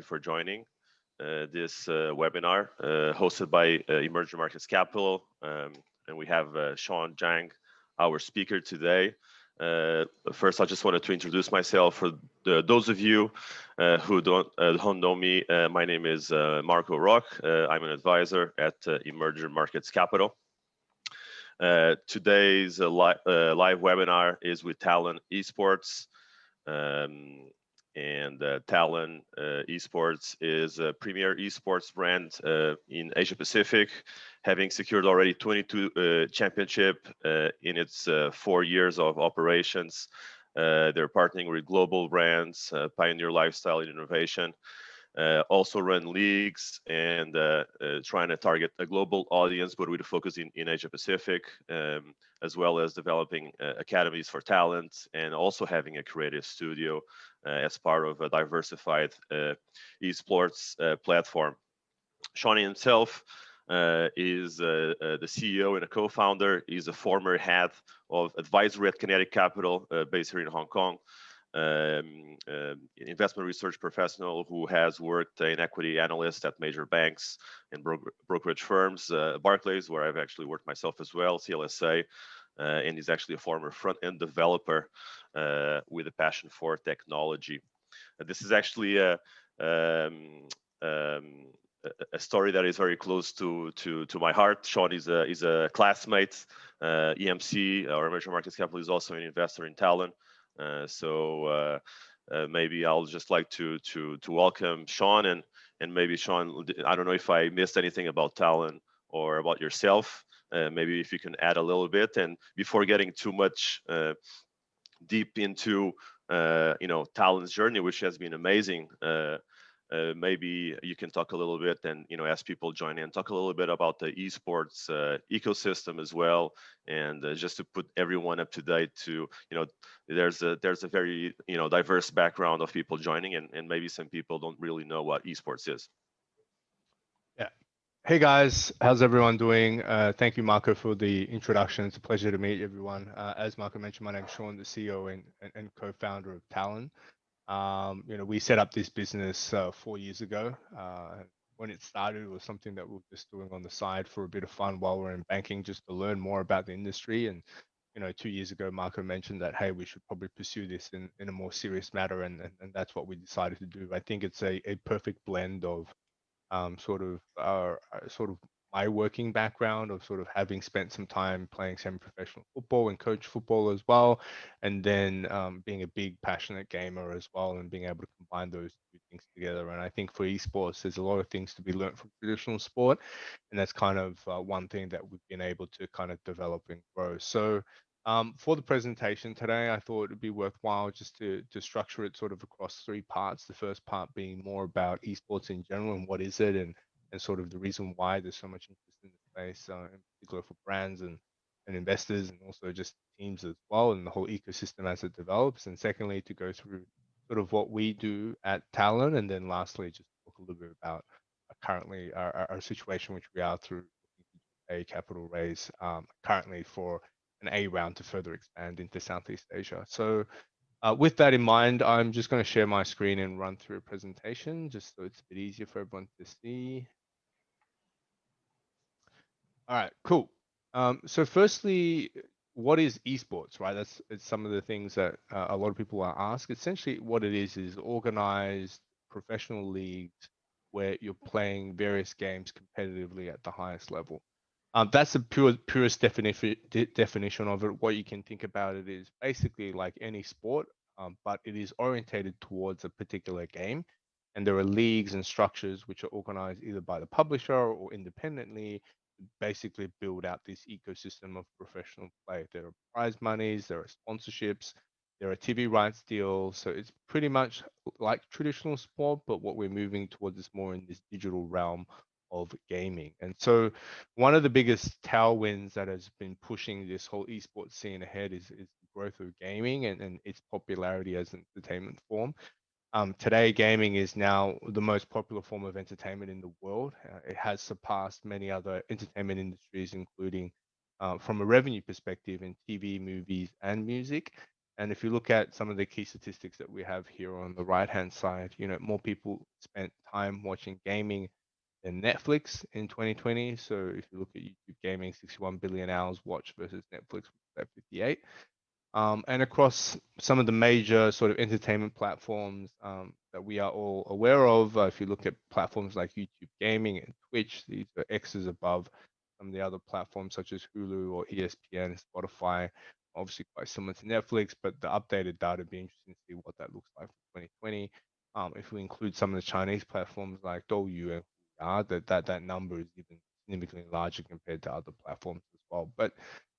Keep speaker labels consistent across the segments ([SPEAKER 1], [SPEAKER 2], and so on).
[SPEAKER 1] for joining this webinar hosted by Emerging Markets Capital. And we have Sean Zhang, our speaker today. First, I just wanted to introduce myself. For those of you who don't know me, my name is Marco Rock. I'm an advisor at Emerging Markets Capital. Today's live webinar is with Talon Esports. Talon Esports is a premier esports brand in Asia Pacific, having secured already 22 championship in its 4 years of operations. They're partnering with global brands, pioneer lifestyle and innovation, also run leagues and trying to target a global audience, but with a focus in Asia Pacific, as well as developing academies for talent and also having a creative studio as part of a diversified esports platform. Shawnee himself is the CEO and a co-founder. He's a former head of advisory at Kinetic Capital, based here in Hong Kong. Investment research professional who has worked in equity analyst at major banks and brokerage firms, Barclays, where I've actually worked myself as well, CLSA, and he's actually a former front-end developer with a passion for technology. This is actually a story that is very close to my heart. Sean is a classmate. EMC, our Emerging Markets Capital, is also an investor in Talon. Maybe I'll just like to welcome Sean, and maybe Sean, I don't know if I missed anything about Talon or about yourself. Maybe if you can add a little bit, and before getting too much deep into Talon's journey, which has been amazing. Maybe you can talk a little bit, and as people join in, talk a little bit about the esports ecosystem as well, and just to put everyone up to date. There's a very diverse background of people joining, and maybe some people don't really know what esports is.
[SPEAKER 2] Yeah. Hey guys, how's everyone doing? Thank you, Marco, for the introduction. It's a pleasure to meet everyone. As Marco mentioned, my name is Sean, the CEO and co-founder of Talon. We set up this business 4 years ago. When it started, it was something that we were just doing on the side for a bit of fun while we're in banking, just to learn more about the industry. And 2 years ago, Marco mentioned that, hey, we should probably pursue this in a more serious matter, and that's what we decided to do. I think it's a perfect blend of sort of my working background of sort of having spent some time playing semi-professional football and coach football as well, and then being a big passionate gamer as well, and being able to combine those two things together. And I think for esports, there's a lot of things to be learned from traditional sport, and that's kind of one thing that we've been able to kind of develop and grow. So for the presentation today, I thought it'd be worthwhile just to structure it sort of across 3 parts. The first part being more about esports in general and what is it, and sort of the reason why there's so much interest in the space, in particular for brands and investors, and also just teams as well, and the whole ecosystem as it develops. And secondly, to go through sort of what we do at Talon, and then lastly, just talk a little bit about currently our situation, which we are through a capital raise currently for an A round to further expand into Southeast Asia. So with that in mind, I'm just going to share my screen and run through a presentation just so it's a bit easier for everyone to see. All right, cool. So firstly, what is esports, right? It's some of the things that a lot of people are asked. Essentially, what it is organized professional leagues where you're playing various games competitively at the highest level. That's the purest definition of it. What you can think about it is basically like any sport, but it is orientated towards a particular game. And there are leagues and structures which are organized either by the publisher or independently, basically build out this ecosystem of professional play. There are prize monies, there are sponsorships, there are TV rights deals. So it's pretty much like traditional sport, but what we're moving towards is more in this digital realm of gaming. And so one of the biggest tailwinds that has been pushing this whole esports scene ahead is the growth of gaming and its popularity as an entertainment form. Today, gaming is now the most popular form of entertainment in the world. It has surpassed many other entertainment industries, including from a revenue perspective in TV, movies, and music. And if you look at some of the key statistics that we have here on the right-hand side, more people spent time watching gaming than Netflix in 2020. So if you look at YouTube gaming, 61 billion hours watched versus Netflix at 58. And across some of the major sort of entertainment platforms that we are all aware of, if you look at platforms like YouTube Gaming and Twitch, these are X's above some of the other platforms such as Hulu or ESPN, Spotify, obviously quite similar to Netflix, but the updated data would be interesting to see what that looks like for 2020. If we include some of the Chinese platforms like Douyu and Huya, that number is even significantly larger compared to other platforms as well. But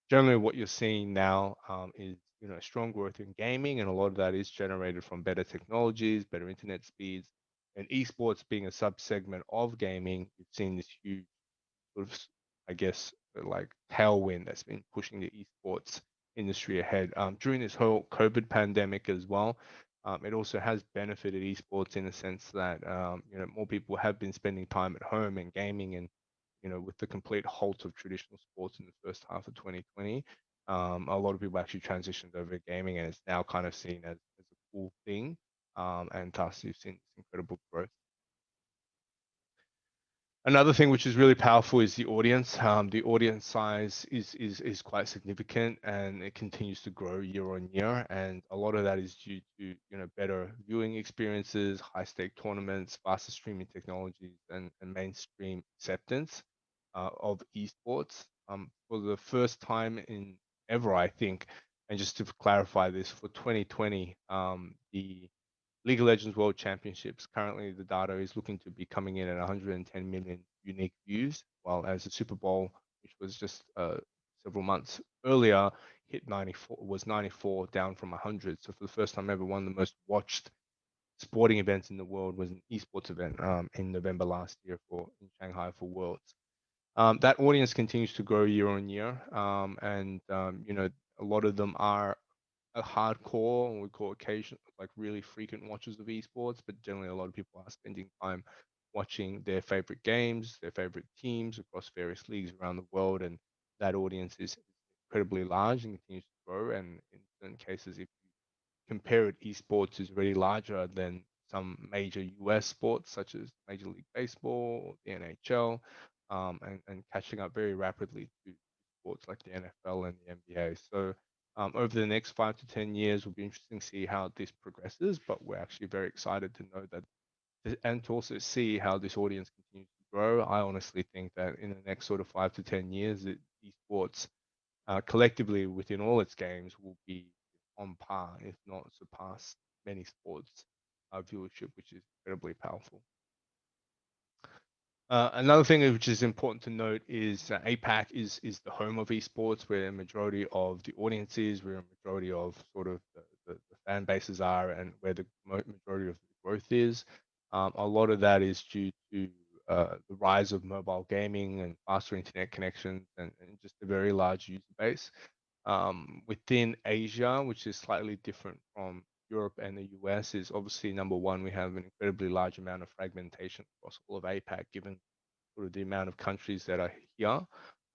[SPEAKER 2] generally what you're seeing now is strong growth in gaming, and a lot of that is generated from better technologies, better internet speeds, and esports being a subsegment of gaming. You've seen this huge sort of, I guess, like tailwind that's been pushing the esports industry ahead during this whole COVID pandemic as well. It also has benefited esports in the sense that more people have been spending time at home and gaming, and with the complete halt of traditional sports in the first half of 2020, a lot of people actually transitioned over to gaming, and it's now kind of seen as a cool thing. And thus, you've seen this incredible growth. Another thing which is really powerful is the audience. The audience size is quite significant, and it continues to grow year on year. And a lot of that is due to better viewing experiences, high stake tournaments, faster streaming technologies, and mainstream acceptance of esports. For the first time in ever, I think, and just to clarify this, for 2020, the League of Legends World Championships, currently the data is looking to be coming in at 110 million unique views, while as the Super Bowl, which was just several months earlier, hit 94, down from 100. So for the first time ever, one of the most watched sporting events in the world was an esports event in November last year in Shanghai for Worlds. That audience continues to grow year on year, and a lot of them are a hardcore, and we call occasion like really frequent watchers of esports, but generally a lot of people are spending time watching their favorite games, their favorite teams across various leagues around the world, and that audience is incredibly large and continues to grow. And in certain cases, if you compare it, esports is really larger than some major US sports such as Major League Baseball or the NHL, and catching up very rapidly to sports like the NFL and the NBA. So over the next 5 to 10 years, will be interesting to see how this progresses, but we're actually very excited to know that and to also see how this audience continues to grow. I honestly think that in the next sort of 5 to 10 years, esports collectively within all its games will be on par, if not surpass many sports viewership, which is incredibly powerful. Another thing which is important to note is APAC is the home of esports, where a majority of the audience is, where a majority of sort of the fan bases are, and where the majority of the growth is. A lot of that is due to the rise of mobile gaming and faster internet connections, and just a very large user base. Within Asia, which is slightly different from Europe and the US, is obviously number one, we have an incredibly large amount of fragmentation across all of APAC, given sort of the amount of countries that are here.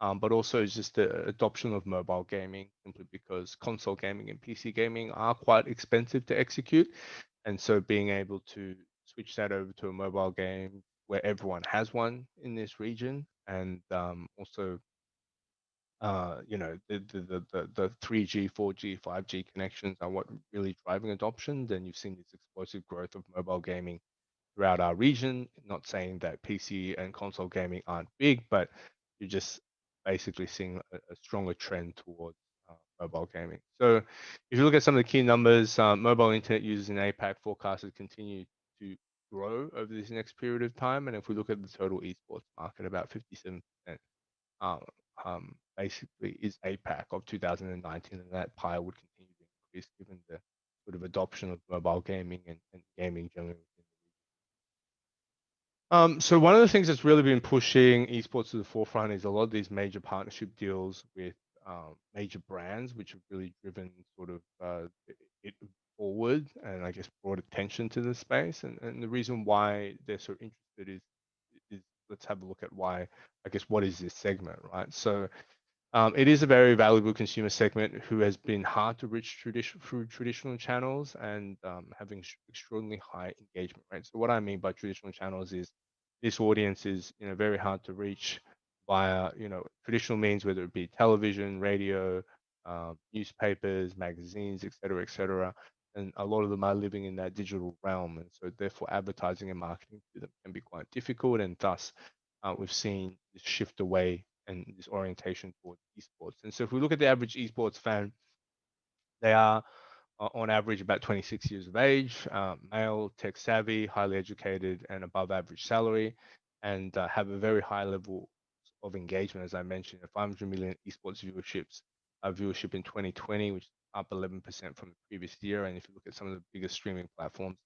[SPEAKER 2] But also it's just the adoption of mobile gaming, simply because console gaming and PC gaming are quite expensive to execute. And so being able to switch that over to a mobile game where everyone has one in this region, and also the 3G, 4G, 5G connections are what really driving adoption. Then you've seen this explosive growth of mobile gaming throughout our region. Not saying that PC and console gaming aren't big, but you're just basically seeing a stronger trend towards mobile gaming. So if you look at some of the key numbers, mobile internet users in APAC forecasted continue to grow over this next period of time. And if we look at the total esports market, about 57% basically is APAC of 2019, and that pie would continue to increase given the sort of adoption of mobile gaming and gaming generally. So one of the things that's really been pushing esports to the forefront is a lot of these major partnership deals with major brands, which have really driven sort of it forward, and I guess brought attention to the space. And the reason why they're so interested is let's have a look at why, I guess, what is this segment, right? So It is a very valuable consumer segment who has been hard to reach through traditional channels and having extraordinarily high engagement rates. So what I mean by traditional channels is this audience is very hard to reach via traditional means, whether it be television, radio, newspapers, magazines, etc., etc. And a lot of them are living in that digital realm, and so therefore advertising and marketing to them can be quite difficult, and thus we've seen this shift away and this orientation towards esports. And so if we look at the average esports fan, they are on average about 26 years of age, male, tech savvy, highly educated, and above average salary, and have a very high level of engagement. As I mentioned, 500 million esports viewership in 2020, which is up 11% from the previous year. And if you look at some of the biggest streaming platforms,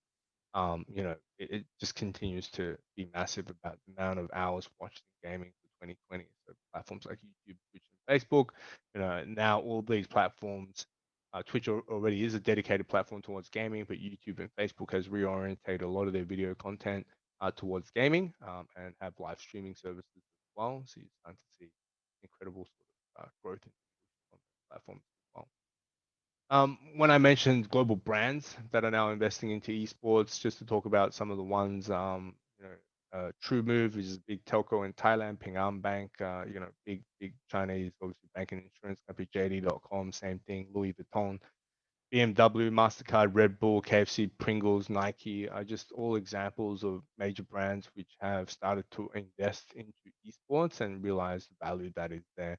[SPEAKER 2] it just continues to be massive about the amount of hours watched in gaming for 2020. So platforms like YouTube, Twitch, and Facebook, now all these platforms, Twitch already is a dedicated platform towards gaming, but YouTube and Facebook has reorientated a lot of their video content towards gaming and have live streaming services as well. So you're starting to see incredible sort of growth in on those platforms as well. When I mentioned global brands that are now investing into esports, just to talk about some of the ones, True Move, which is a big telco in Thailand, Ping An Bank, big Chinese, obviously banking and insurance company, JD.com, same thing, Louis Vuitton, BMW, Mastercard, Red Bull, KFC, Pringles, Nike are just all examples of major brands which have started to invest into esports and realize the value that is there.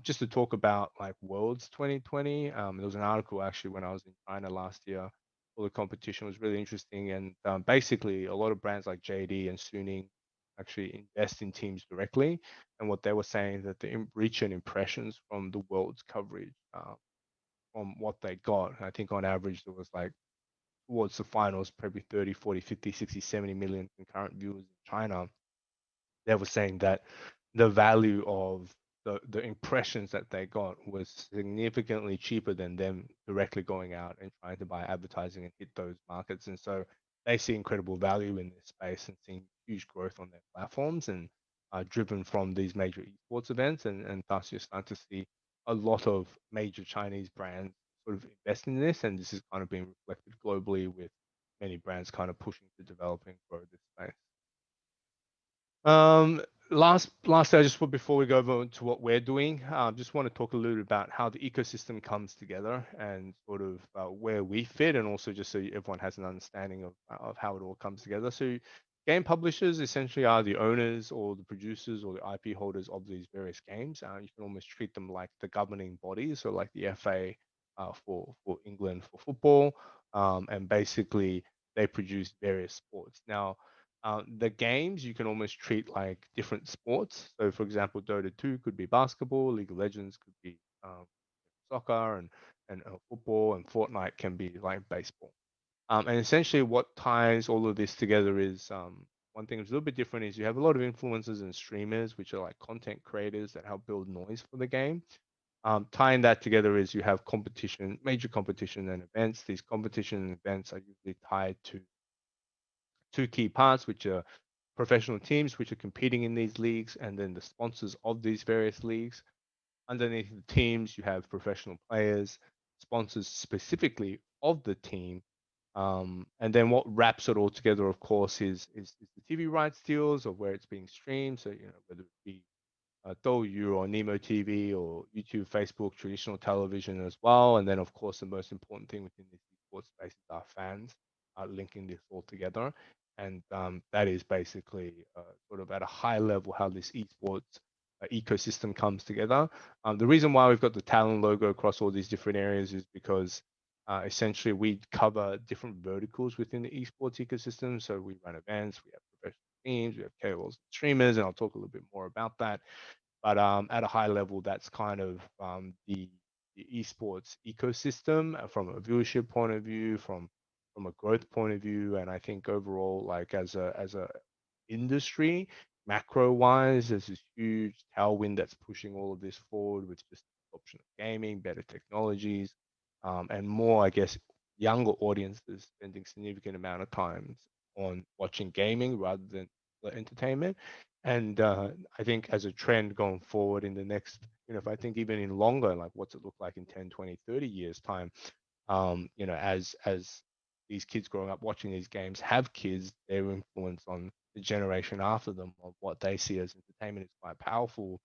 [SPEAKER 2] Just to talk about like Worlds 2020, there was an article actually when I was in China last year. For the competition was really interesting, and basically a lot of brands like JD and Suning actually invest in teams directly. And what they were saying that the reach and impressions from the Worlds coverage, from what they got, I think on average there was like towards the finals probably 30, 40, 50, 60, 70 million concurrent viewers in China. They were saying that the value of the impressions that they got was significantly cheaper than them directly going out and trying to buy advertising and hit those markets. And so they see incredible value in this space and seeing huge growth on their platforms and driven from these major esports events. And thus you're starting to see a lot of major Chinese brands sort of invest in this. And this is kind of being reflected globally with many brands kind of pushing to develop and grow this space. Lastly, I just put before we go over to what we're doing, just want to talk a little bit about how the ecosystem comes together and sort of where we fit, and also just so everyone has an understanding of how it all comes together. So, game publishers essentially are the owners or the producers or the IP holders of these various games. You can almost treat them like the governing bodies, so like the FA for England for football, and basically they produce various sports. Now, the games you can almost treat like different sports. So, for example, Dota 2 could be basketball, League of Legends could be soccer, and football, and Fortnite can be like baseball. And essentially, what ties all of this together is one thing that's a little bit different is you have a lot of influencers and streamers, which are like content creators that help build noise for the game. Tying that together is you have competition, major competition and events. These competition and events are usually tied to two key parts, which are professional teams which are competing in these leagues, and then the sponsors of these various leagues. Underneath the teams, you have professional players, sponsors specifically of the team. And then what wraps it all together, of course, is the TV rights deals of where it's being streamed. So, whether it be Douyu or Nemo TV or YouTube, Facebook, traditional television as well. And then, of course, the most important thing within this esports space is our fans linking this all together. And that is basically sort of at a high level how this esports ecosystem comes together. The reason why we've got the Talon logo across all these different areas is because essentially we cover different verticals within the esports ecosystem. So we run events, we have professional teams, we have KOLs and streamers, and I'll talk a little bit more about that. But at a high level, that's kind of the esports ecosystem from a viewership point of view, from a growth point of view, and I think overall, like as a industry, macro wise, there's this huge tailwind that's pushing all of this forward with just adoption of gaming, better technologies, and more, I guess, younger audiences spending significant amount of time on watching gaming rather than the entertainment. And I think as a trend going forward in the next, if I think even in longer, like what's it look like in 10, 20, 30 years time, as these kids growing up watching these games have kids, their influence on the generation after them of what they see as entertainment is quite powerful.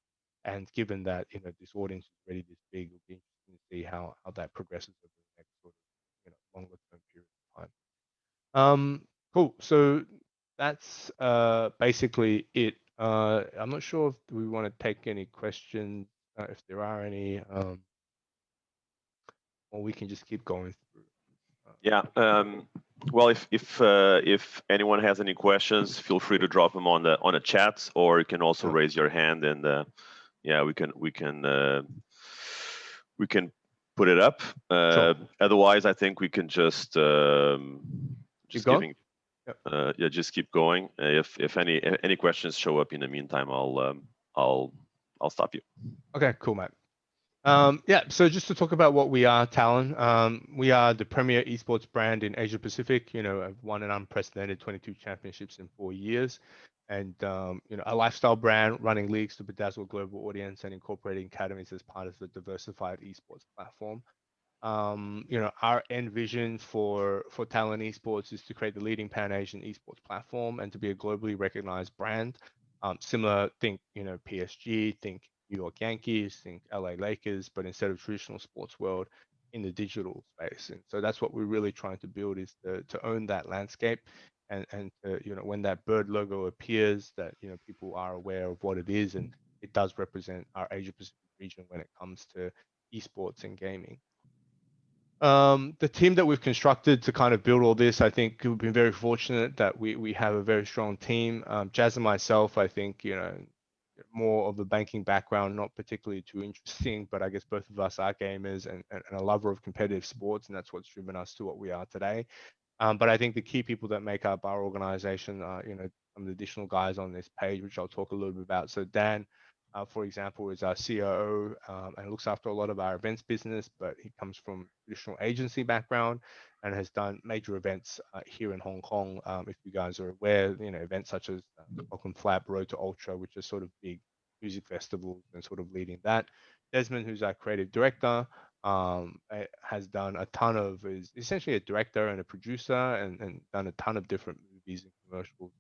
[SPEAKER 2] And given that, this audience is already this big, it'll be interesting to see how that progresses over the next sort of, longer term period of time. Cool. So that's basically it. I'm not sure if we want to take any questions, if there are any, or we can just keep going through.
[SPEAKER 1] Yeah. Well, if anyone has any questions, feel free to drop them on the chat, or you can also raise your hand, and yeah, we can put it up.
[SPEAKER 2] Sure.
[SPEAKER 1] Otherwise, I think we can just
[SPEAKER 2] Keep going?
[SPEAKER 1] giving. Yeah, just keep going. If any questions show up in the meantime, I'll stop you.
[SPEAKER 2] Okay, cool, Matt. Yeah, so just to talk about what we are, Talon. We are the premier esports brand in Asia Pacific. Have won an unprecedented 22 championships in 4 years, and a lifestyle brand running leagues to bedazzle global audience and incorporating academies as part of the diversified esports platform. Our end vision for Talon Esports is to create the leading Pan-Asian esports platform and to be a globally recognized brand. Similar, think PSG, think New York Yankees, think LA Lakers, but instead of traditional sports world, in the digital space. And so that's what we're really trying to build, is to own that landscape, and to, when that bird logo appears, that people are aware of what it is, and it does represent our Asia Pacific region when it comes to esports and gaming. The team that we've constructed to kind of build all this, I think we've been very fortunate that we have a very strong team. Jazz and myself, I think, more of a banking background, not particularly too interesting, but I guess both of us are gamers and a lover of competitive sports, and that's what's driven us to what we are today. But I think the key people that make up our organization are, some of the additional guys on this page, which I'll talk a little bit about. So Dan, for example, is our COO, and looks after a lot of our events business, but he comes from traditional agency background and has done major events here in Hong Kong. If you guys are aware, events such as Welcome Flap, Road to Ultra, which are sort of big music festivals, and sort of leading that. Desmond, who's our creative director, has done a ton of, is essentially a director and a producer, and done a ton of different movies and commercials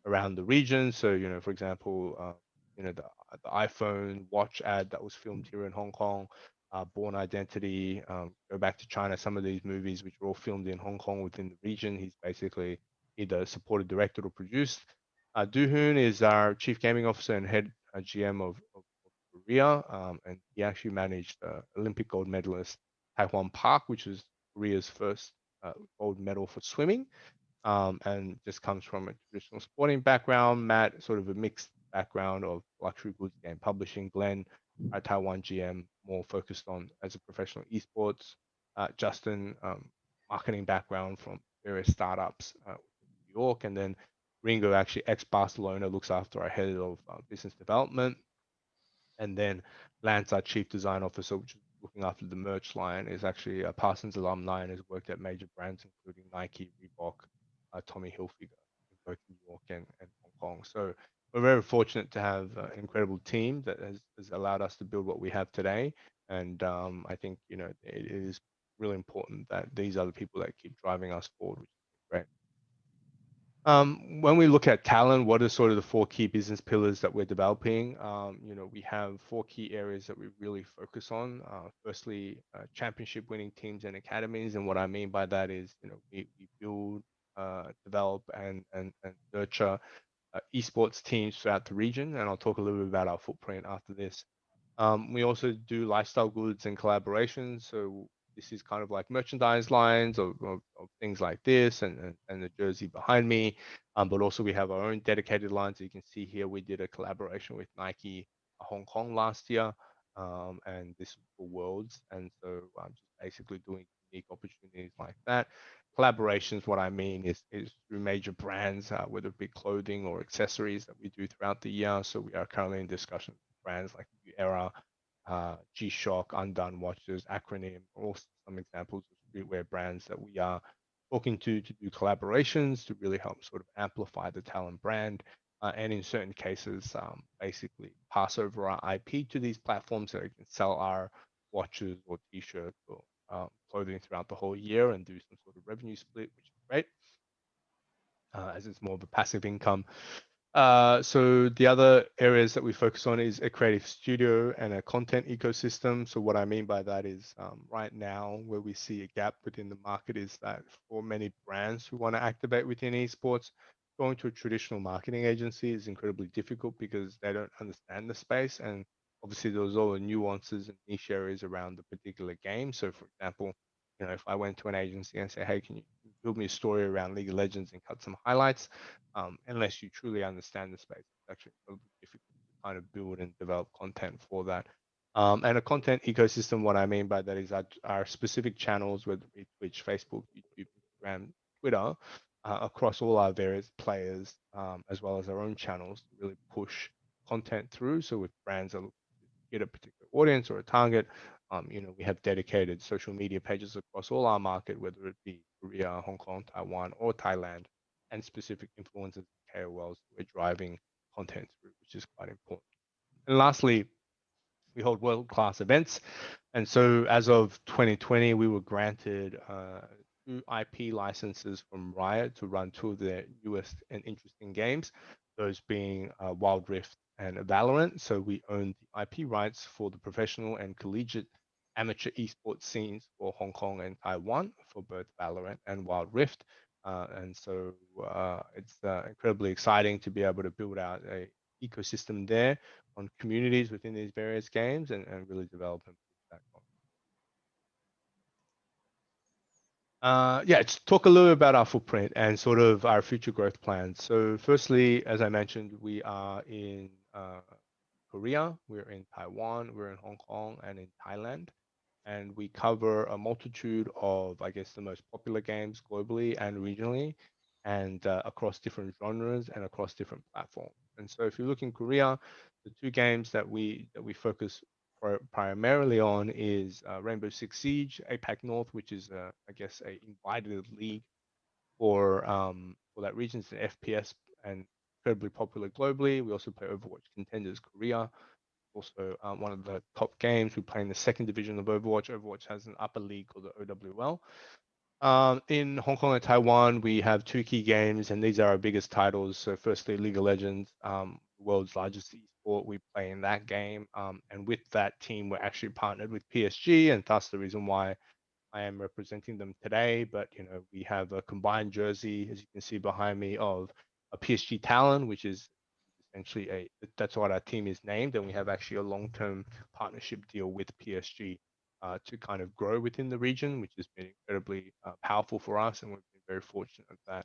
[SPEAKER 2] around the region. So, for example, the iPhone watch ad that was filmed here in Hong Kong, Born Identity, Go Back to China, some of these movies which were all filmed in Hong Kong within the region. He's basically either supported, directed, or produced. Doohoon is our chief gaming officer and head GM of Korea, and he actually managed Olympic gold medalist Taekwon Park, which was Korea's first gold medal for swimming, and just comes from a traditional sporting background. Matt, sort of a mixed background of luxury goods game publishing. Glenn, our Taiwan GM, more focused on as a professional esports. Justin, marketing background from various startups in New York, and then Ringo, actually ex-Barcelona, looks after our head of business development. And then Lance, our chief design officer, which is looking after the merch line, is actually a Parsons alumni and has worked at major brands including Nike, Reebok, Tommy Hilfiger in both New York and Hong Kong. So we're very fortunate to have an incredible team that has allowed us to build what we have today. And I think, it is really important that these are the people that keep driving us forward, which is great. When we look at Talon, what are sort of the four key business pillars that we're developing? We have four key areas that we really focus on. Firstly, championship winning teams and academies. And what I mean by that is, we build, develop, and nurture esports teams throughout the region. And I'll talk a little bit about our footprint after this. We also do lifestyle goods and collaborations. So this is kind of like merchandise lines of things like this, and the jersey behind me. But also we have our own dedicated lines. You can see here we did a collaboration with Nike Hong Kong last year, and this was for Worlds. And so I'm just basically doing unique opportunities like that. Collaborations, what I mean is through major brands, whether it be clothing or accessories that we do throughout the year. So we are currently in discussion with brands like New Era, G-Shock, Undone Watches, Acronym, also some examples of streetwear brands that we are talking to do collaborations to really help sort of amplify the Talon brand. and in certain cases, basically pass over our IP to these platforms so they can sell our watches or T-shirts or clothing throughout the whole year and do some sort of revenue split, which is great, as it's more of a passive income. So the other areas that we focus on is a creative studio and a content ecosystem. So what I mean by that is right now where we see a gap within the market is that for many brands who want to activate within esports, going to a traditional marketing agency is incredibly difficult because they don't understand the space. And obviously there's all the nuances and niche areas around the particular game. So for example, if I went to an agency and say, hey, can you build me a story around League of Legends and cut some highlights? Unless you truly understand the space, it's actually probably difficult to kind of build and develop content for that. And a content ecosystem, what I mean by that is our specific channels, whether it be Twitch, Facebook, YouTube, Instagram, Twitter, across all our various players, as well as our own channels to really push content through. So with brands that get a particular audience or a target, we have dedicated social media pages across all our market, whether it be Korea, Hong Kong, Taiwan, or Thailand, and specific influencers, KOLs who are driving content through, which is quite important. And lastly, we hold world-class events. And so as of 2020, we were granted 2 IP licenses from Riot to run 2 of their newest and interesting games, those being Wild Rift and Valorant. So we own the IP rights for the professional and collegiate amateur esports scenes for Hong Kong and Taiwan for both Valorant and Wild Rift. And so it's incredibly exciting to be able to build out a ecosystem there on communities within these various games and really develop and push that yeah, to talk a little bit about our footprint and sort of our future growth plans. So firstly, as I mentioned, we are in Korea, we're in Taiwan, we're in Hong Kong, and in Thailand. And we cover a multitude of, I guess, the most popular games globally and regionally, and across different genres and across different platforms. And so, if you look in Korea, the 2 games that we focus primarily on is Rainbow Six Siege, APAC North, which is, I guess, a invited league for that region. It's an FPS and incredibly popular globally. We also play Overwatch Contenders Korea, also one of the top games. We play in the 2nd division of Overwatch. Overwatch has an upper league called the OWL. In Hong Kong and Taiwan, we have 2 key games, and these are our biggest titles. So firstly, League of Legends, world's largest esport. We play in that game. And with that team, we're actually partnered with PSG, and that's the reason why I am representing them today. But we have a combined jersey, as you can see behind me, of a PSG Talon, which is essentially that's what our team is named, and we have actually a long-term partnership deal with PSG to kind of grow within the region, which has been incredibly powerful for us, and we've been very fortunate that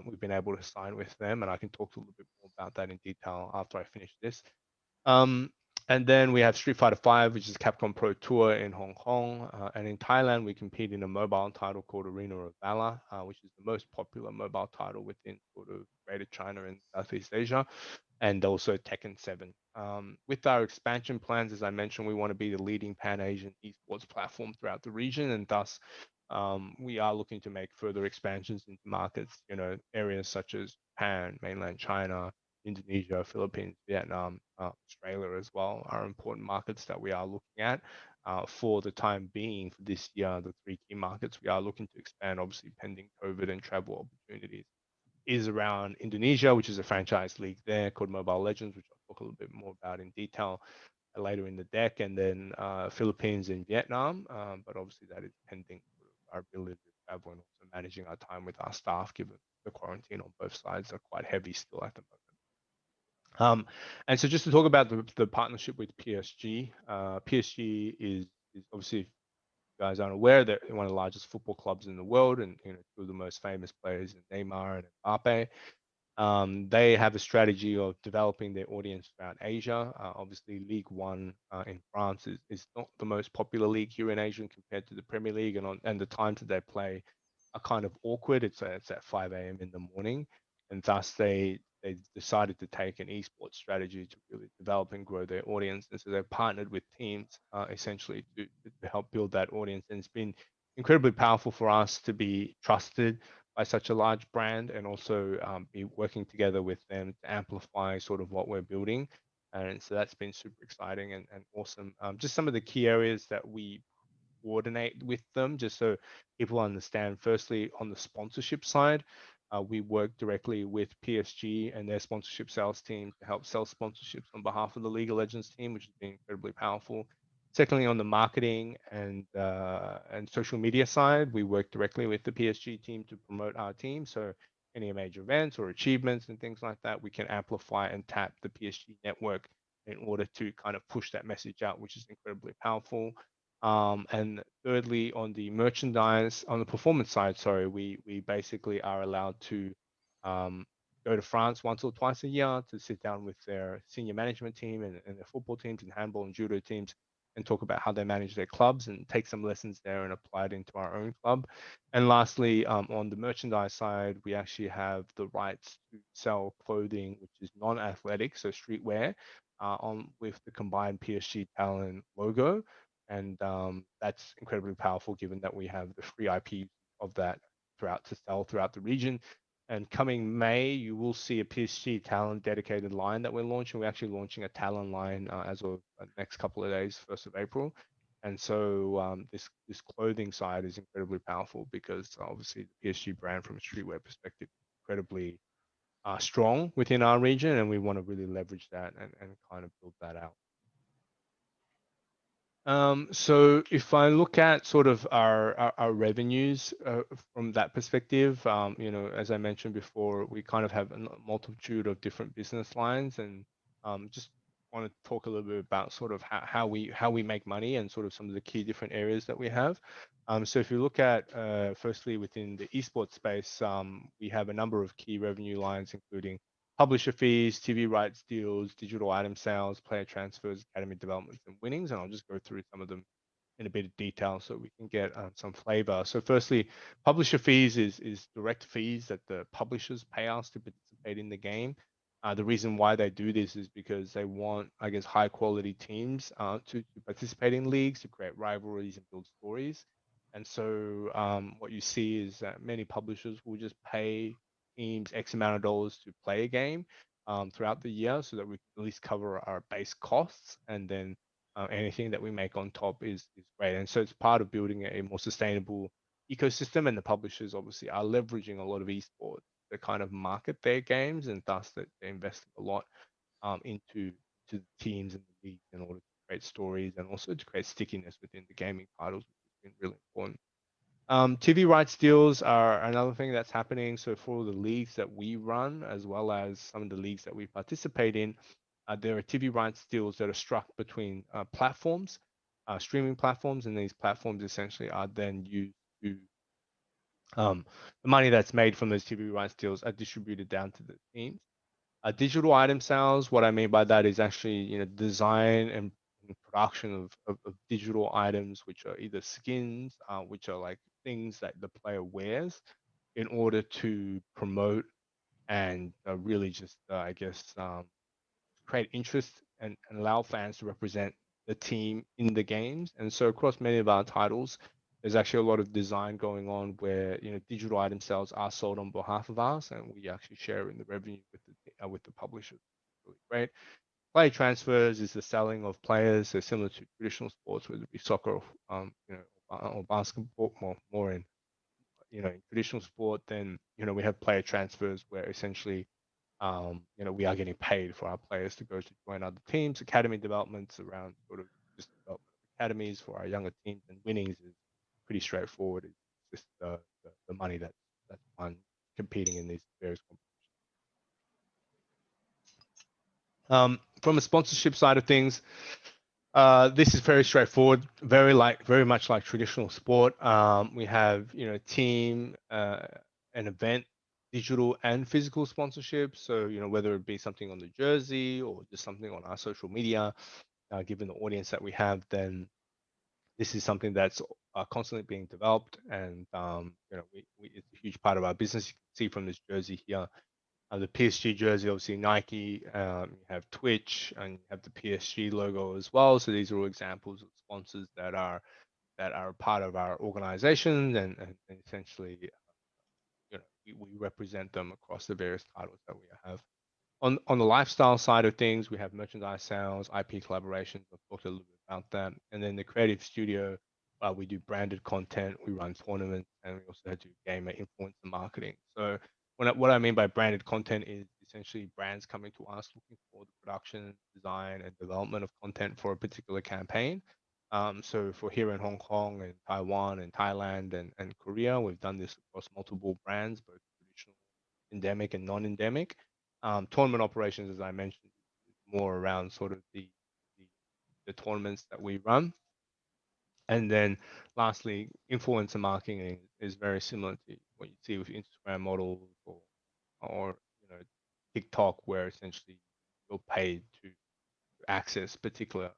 [SPEAKER 2] we've been able to sign with them, and I can talk a little bit more about that in detail after I finish this. And then we have Street Fighter V, which is Capcom Pro Tour in Hong Kong. And in Thailand, we compete in a mobile title called Arena of Valor, which is the most popular mobile title within sort of Greater China and Southeast Asia, and also Tekken 7. With our expansion plans, as I mentioned, we want to be the leading Pan-Asian esports platform throughout the region, and thus we are looking to make further expansions into markets, areas such as Japan, mainland China, Indonesia, Philippines, Vietnam, Australia as well are important markets that we are looking at. For the time being, for this year, the 3 key markets we are looking to expand, obviously pending COVID and travel opportunities, is around Indonesia, which is a franchise league there called Mobile Legends, which I'll talk a little bit more about in detail later in the deck, and then Philippines and Vietnam. But obviously that is pending our ability to travel and also managing our time with our staff, given the quarantine on both sides are quite heavy still at the moment. And so just to talk about the partnership with PSG, PSG is obviously, if you guys aren't aware, they're one of the largest football clubs in the world, and 2 of the most famous players, Neymar and Mbappe. They have a strategy of developing their audience around Asia. Obviously, League One in France is not the most popular league here in Asia compared to the Premier League, and the times that they play are kind of awkward. It's at 5 a.m. in the morning, and thus they decided to take an esports strategy to really develop and grow their audience. And so they've partnered with teams essentially to help build that audience, and it's been incredibly powerful for us to be trusted by such a large brand, and also be working together with them to amplify sort of what we're building. And so that's been super exciting and awesome. Just some of the key areas that we coordinate with them, just so people understand. Firstly, on the sponsorship side, we work directly with PSG and their sponsorship sales team to help sell sponsorships on behalf of the League of Legends team, which has been incredibly powerful. Secondly, on the marketing and social media side, we work directly with the PSG team to promote our team. So any major events or achievements and things like that, we can amplify and tap the PSG network in order to kind of push that message out, which is incredibly powerful. And thirdly, on the merchandise, on the performance side, sorry, we basically are allowed to um, go to France once or twice a year to sit down with their senior management team and their football teams and handball and judo teams and talk about how they manage their clubs and take some lessons there and apply it into our own club. And lastly, on the merchandise side, we actually have the rights to sell clothing, which is non-athletic, so streetwear, on with the combined PSG Talon logo, and that's incredibly powerful given that we have the free IP of that throughout to sell throughout the region. And coming May, you will see a PSG Talon dedicated line that we're launching. We're actually launching a Talon line as of next couple of days, 1st of April. And so this clothing side is incredibly powerful because obviously the PSG brand from a streetwear perspective is incredibly strong within our region, and we want to really leverage that and kind of build that out. So if I look at sort of our revenues from that perspective, as I mentioned before, we kind of have a multitude of different business lines, and just want to talk a little bit about sort of how we make money and sort of some of the key different areas that we have. So if you look at firstly within the esports space, we have a number of key revenue lines, including publisher fees, TV rights deals, digital item sales, player transfers, academy developments, and winnings. And I'll just go through some of them in a bit of detail so we can get some flavor. So firstly, publisher fees is direct fees that the publishers pay us to participate in the game. The reason why they do this is because they want, I guess, high quality teams to participate in leagues, to create rivalries and build stories. And so what you see is that many publishers will just pay teams X amount of dollars to play a game throughout the year so that we can at least cover our base costs, and then anything that we make on top is great. And so it's part of building a more sustainable ecosystem, and the publishers obviously are leveraging a lot of esports to kind of market their games, and thus that they're investing a lot into to the teams and the leagues in order to create stories and also to create stickiness within the gaming titles, which has been really important. TV rights deals are another thing that's happening. So for the leagues that we run, as well as some of the leagues that we participate in, there are TV rights deals that are struck between platforms, streaming platforms, and these platforms essentially are then used to the money that's made from those TV rights deals are distributed down to the teams. Digital item sales, what I mean by that is actually, design and production of digital items, which are either skins, which are like things that the player wears in order to promote and really just, I guess, create interest and allow fans to represent the team in the games. And so across many of our titles, there's actually a lot of design going on where digital item sales are sold on behalf of us, and we actually share in the revenue with the publishers. Really great. Player transfers is the selling of players, so similar to traditional sports, whether it be soccer, or basketball, more in in traditional sport. Then we have player transfers where essentially we are getting paid for our players to go to join other teams. Academy developments around sort of just development of academies for our younger teams, and winnings is pretty straightforward. It's just the money that's won competing in these various competitions. From a sponsorship side of things, this is very straightforward, very much like traditional sport. We have team, an event, digital and physical sponsorship. So whether it be something on the jersey or just something on our social media, given the audience that we have, then this is something that's constantly being developed, and it's a huge part of our business. You can see from this jersey here, the PSG jersey, obviously Nike, you have Twitch, and you have the PSG logo as well. So these are all examples of sponsors that are part of our organization, and essentially we represent them across the various titles that we have. On the lifestyle side of things, we have merchandise sales, IP collaborations. I've talked a little bit about that. And then the creative studio, we do branded content, we run tournaments, and we also do gamer influencer marketing. So what I mean by branded content is essentially brands coming to us looking for the production, design, and development of content for a particular campaign. So for here in Hong Kong and Taiwan and Thailand and Korea, we've done this across multiple brands, both traditional, endemic, and non-endemic. Tournament operations, as I mentioned, is more around sort of the, the tournaments that we run. And then lastly, influencer marketing is very similar to what you see with Instagram models or TikTok, where essentially you're paid to access particular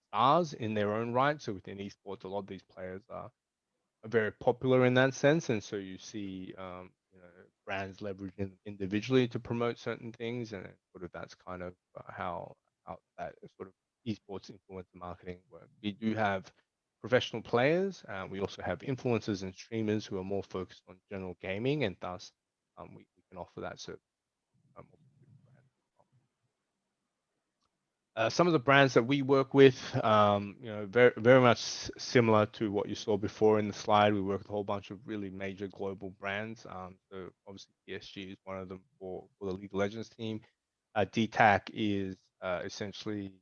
[SPEAKER 2] stars in their own right. So within esports, a lot of these players are very popular in that sense, and so you see brands leveraging individually to promote certain things, and sort of that's kind of how that sort of esports influencer marketing work. We do have professional players. We also have influencers and streamers who are more focused on general gaming, and thus we can offer that service. Some of the brands that we work with, very much similar to what you saw before in the slide. We work with a whole bunch of really major global brands. So obviously PSG is one of them for the League of Legends team. DTAC is essentially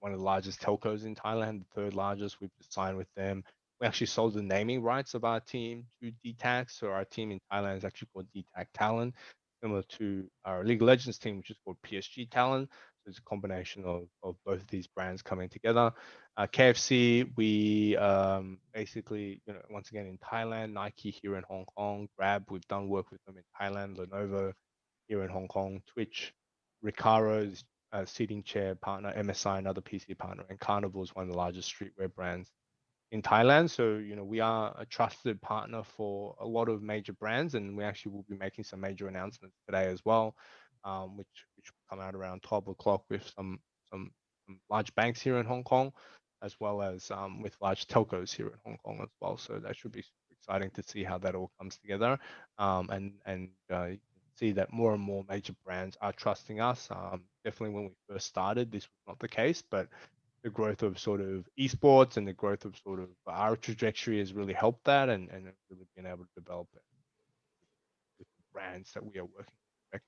[SPEAKER 2] one of the largest telcos in Thailand, the third largest. We've just signed with them. We actually sold the naming rights of our team to DTAC. So our team in Thailand is actually called DTAC Talon, similar to our League of Legends team, which is called PSG Talon. So it's a combination of both of these brands coming together. KFC, we basically, once again in Thailand, Nike here in Hong Kong, Grab, we've done work with them in Thailand, Lenovo here in Hong Kong, Twitch, Recaro's seating chair partner, MSI, another PC partner, and Carnival is one of the largest streetwear brands in Thailand. So, we are a trusted partner for a lot of major brands, and we actually will be making some major announcements today as well, which will come out around 12 o'clock with some large banks here in Hong Kong, as well as with large telcos here in Hong Kong as well. So that should be super exciting to see how that all comes together, and you can see that more and more major brands are trusting us. Definitely when we first started, this was not the case, but the growth of sort of esports and the growth of sort of our trajectory has really helped that, and really been able to develop it with the brands that we are working with.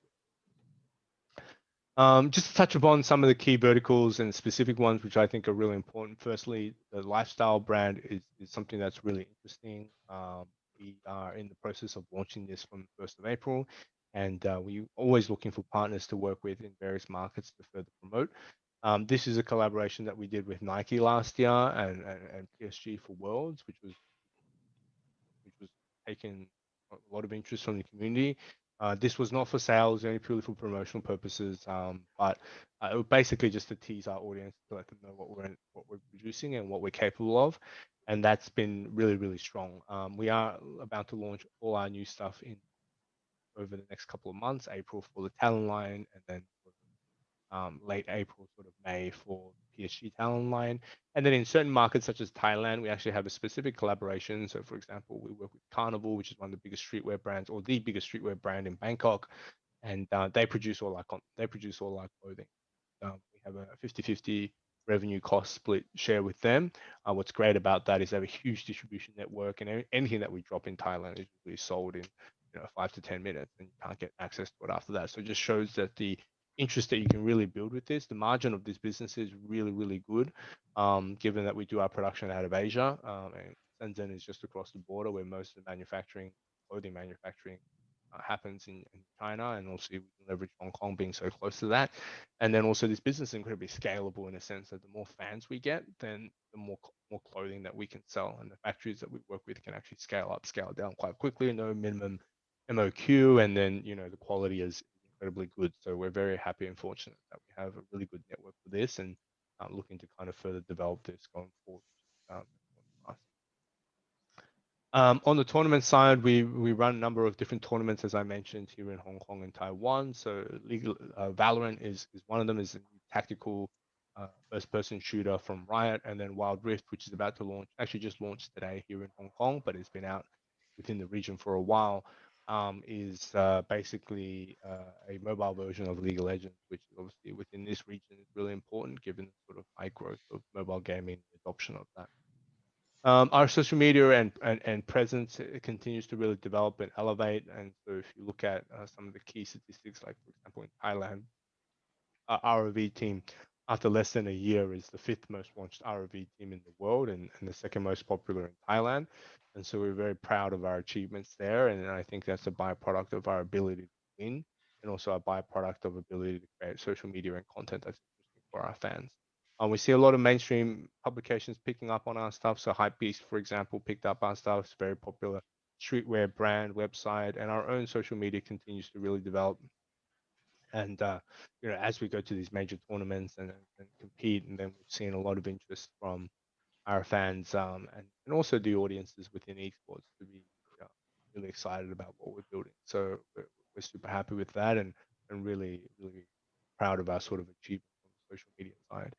[SPEAKER 2] Just to touch upon some of the key verticals and specific ones, which I think are really important. Firstly, the lifestyle brand is something that's really interesting. We are in the process of launching this from the 1st of April, and we're always looking for partners to work with in various markets to further promote. This is a collaboration that we did with Nike last year and PSG for Worlds, which was taken a lot of interest from the community. This was not for sales, only purely for promotional purposes, but it was basically just to tease our audience to let them know what we're producing and what we're capable of, and that's been really, really strong. We are about to launch all our new stuff in over the next couple of months, April for the Talon line, and then late April, sort of May for PSG Talon line. And then in certain markets such as Thailand, we actually have a specific collaboration. So for example, we work with Carnival, which is one of the biggest streetwear brands, or the biggest streetwear brand in Bangkok, and they produce all our clothing. We have a 50-50 revenue cost split share with them. What's great about that is they have a huge distribution network, and anything that we drop in Thailand is really sold in 5 to 10 minutes, and you can't get access to it after that. So it just shows that the interest that you can really build with this. The margin of this business is really, really good, given that we do our production out of Asia, and Shenzhen is just across the border where most of the clothing manufacturing happens in China, and also we can leverage Hong Kong being so close to that. And then also this business is incredibly scalable in a sense that the more fans we get, then the more clothing that we can sell, and the factories that we work with can actually scale up, scale down quite quickly, no minimum MOQ, and then the quality is incredibly good. So we're very happy and fortunate that we have a really good network for this, and looking to kind of further develop this going forward. On the tournament side, we run a number of different tournaments, as I mentioned, here in Hong Kong and Taiwan. So Valorant is one of them, is a tactical first-person shooter from Riot, and then Wild Rift, which is about to launch, actually just launched today here in Hong Kong, but it's been out within the region for a while. is basically a mobile version of League of Legends, which is obviously within this region is really important given the sort of high growth of mobile gaming, adoption of that. Our social media and presence continues to really develop and elevate. And so if you look at some of the key statistics, like for example in Thailand, our ROV team, after less than a year, is the 5th most watched ROV team in the world and the 2nd most popular in Thailand. And so we're very proud of our achievements there. And I think that's a byproduct of our ability to win and also a byproduct of ability to create social media and content that's interesting for our fans. We see a lot of mainstream publications picking up on our stuff. So Hypebeast, for example, picked up our stuff. It's very popular streetwear brand website, and our own social media continues to really develop. And as we go to these major tournaments and compete, and then we've seen a lot of interest from our fans and also the audiences within esports to be really excited about what we're building. So we're super happy with that and really proud of our sort of achievement on the social media side.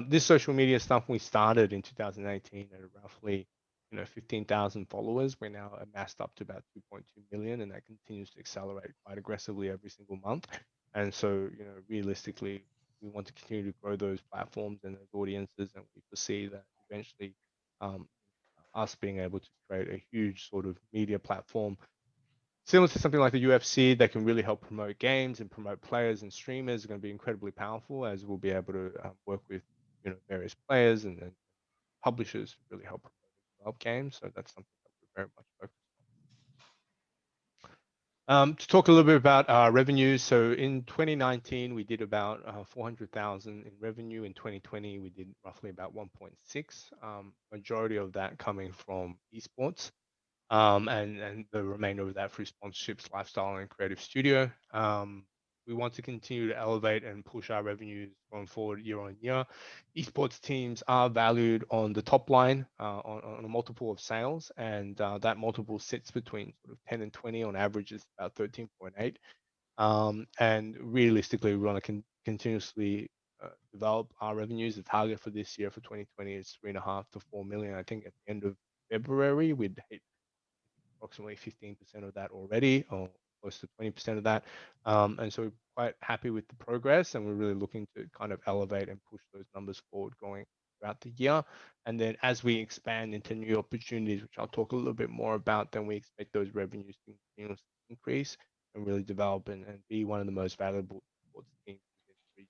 [SPEAKER 2] This social media stuff we started in 2018 at roughly 15,000 followers. We're now amassed up to about 2.2 million, and that continues to accelerate quite aggressively every single month. And so, realistically, we want to continue to grow those platforms and those audiences, and we foresee that eventually um, us being able to create a huge sort of media platform similar to something like the UFC that can really help promote games and promote players and streamers is going to be incredibly powerful, as we'll be able to work with various players and publishers to really help promote and develop games. So that's something that we're very much focused on. To talk a little bit about our revenue. So in 2019, we did about 400,000 in revenue. In 2020, we did roughly about 1.6. Majority of that coming from esports, and the remainder of that through sponsorships, lifestyle, and creative studio. We want to continue to elevate and push our revenues going forward year on year. Esports teams are valued on the top line on a multiple of sales, and that multiple sits between sort of 10 and 20. On average, is about 13.8. And realistically, we want to continuously develop our revenues. The target for this year for 2020 is 3.5 to 4 million. I think at the end of February, we'd hit approximately 15% of that already, or close to 20% of that. And so we're quite happy with the progress, and we're really looking to kind of elevate and push those numbers forward going throughout the year. And then as we expand into new opportunities, which I'll talk a little bit more about, then we expect those revenues to continuously increase and really develop and be one of the most valuable sports teams within the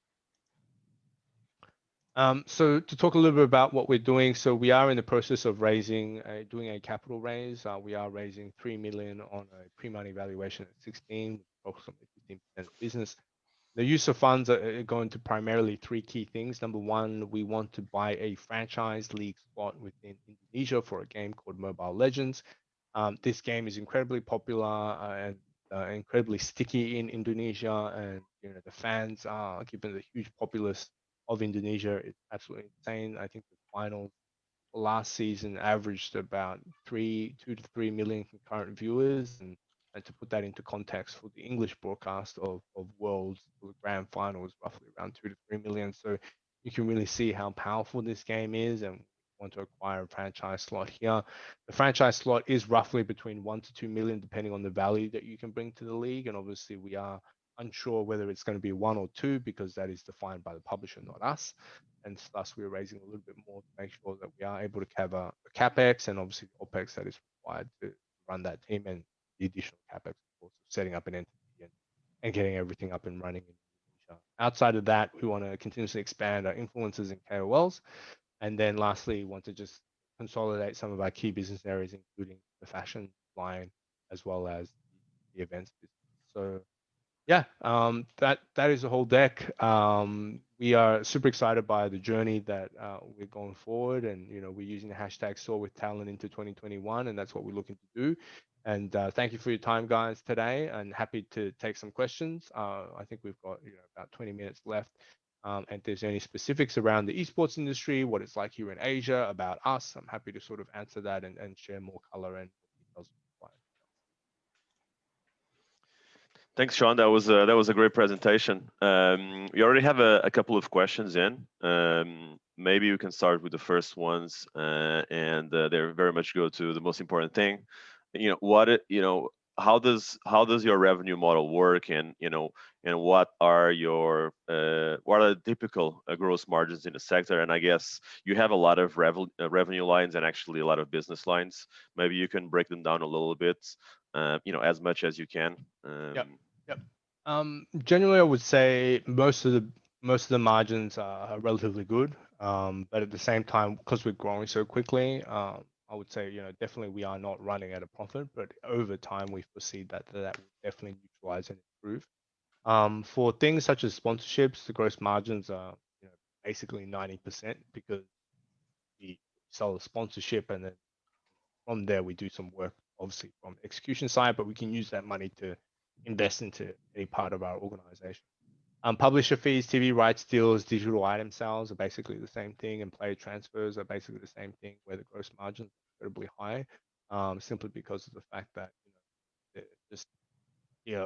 [SPEAKER 2] region. So to talk a little bit about what we're doing, so we are in the process of doing a capital raise. We are raising 3 million on a pre-money valuation at 16, approximately 15% of the business. The use of funds are going to primarily 3 key things. Number one, we want to buy a franchise league spot within Indonesia for a game called Mobile Legends. This game is incredibly popular and incredibly sticky in Indonesia, and the fans are, given the huge populace of Indonesia, it's absolutely insane. I think the finals last season averaged about 2 to 3 million concurrent viewers, and to put that into context, for the English broadcast of Worlds, for the grand final was roughly around 2 to 3 million. So you can really see how powerful this game is, and want to acquire a franchise slot here. The franchise slot is roughly between 1 to 2 million, depending on the value that you can bring to the league. And obviously, we are unsure whether it's going to be 1 or 2 because that is defined by the publisher, not us. And thus, we're raising a little bit more to make sure that we are able to cover the capex and obviously the opex that is required to run that team, and the additional capex, of course, of setting up an entity and getting everything up and running in Indonesia. Outside of that, we want to continuously expand our influencers and KOLs. And then lastly, want to just consolidate some of our key business areas, including the fashion line as well as the events business. So yeah, that is the whole deck. We are super excited by the journey that we're going forward, and we're using the hashtag Soar with Talon into 2021, and that's what we're looking to do. And thank you for your time, guys, today, and happy to take some questions. I think we've got about 20 minutes left. And if there's any specifics around the esports industry, what it's like here in Asia, about us, I'm happy to sort of answer that and share more color and details required.
[SPEAKER 1] Thanks, Sean. That was a great presentation. We already have a couple of questions in. Maybe we can start with the first ones, and they very much go to the most important thing. how does your revenue model work, and and what are the typical gross margins in the sector? And I guess you have a lot of revenue lines and actually a lot of business lines. Maybe you can break them down a little bit, as much as you can.
[SPEAKER 2] Yep. Yep. Generally, I would say most of the margins are relatively good. But at the same time, because we're growing so quickly, I would say, definitely we are not running at a profit, but over time we foresee that will definitely neutralize and improve. For things such as sponsorships, the gross margins are, basically 90% because we sell a sponsorship, and then from there we do some work, obviously from the execution side, but we can use that money to invest into any part of our organization. Publisher fees, TV rights deals, digital item sales are basically the same thing, and player transfers are basically the same thing, where the gross margins are incredibly high, simply because of the fact that they're just,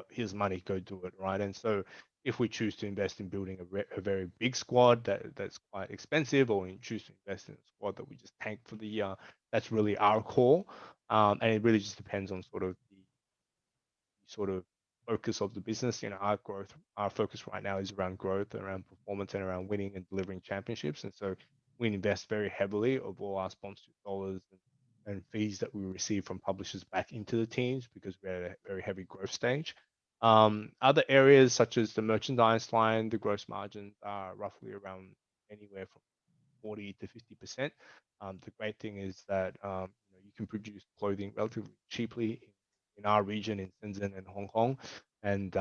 [SPEAKER 2] here's money, go do it, right? And so if we choose to invest in building a very big squad that's quite expensive, or we choose to invest in a squad that we just tank for the year, that's really our call. And it really just depends on sort of focus of the business. Our focus right now is around growth, around performance, and around winning and delivering championships. And so we invest very heavily of all our sponsorship dollars and fees that we receive from publishers back into the teams, because we're at a very heavy growth stage. Other areas such as the merchandise line, the gross margins are roughly around anywhere from 40 to 50%. The great thing is that you can produce clothing relatively cheaply in our region, in Shenzhen and Hong Kong, and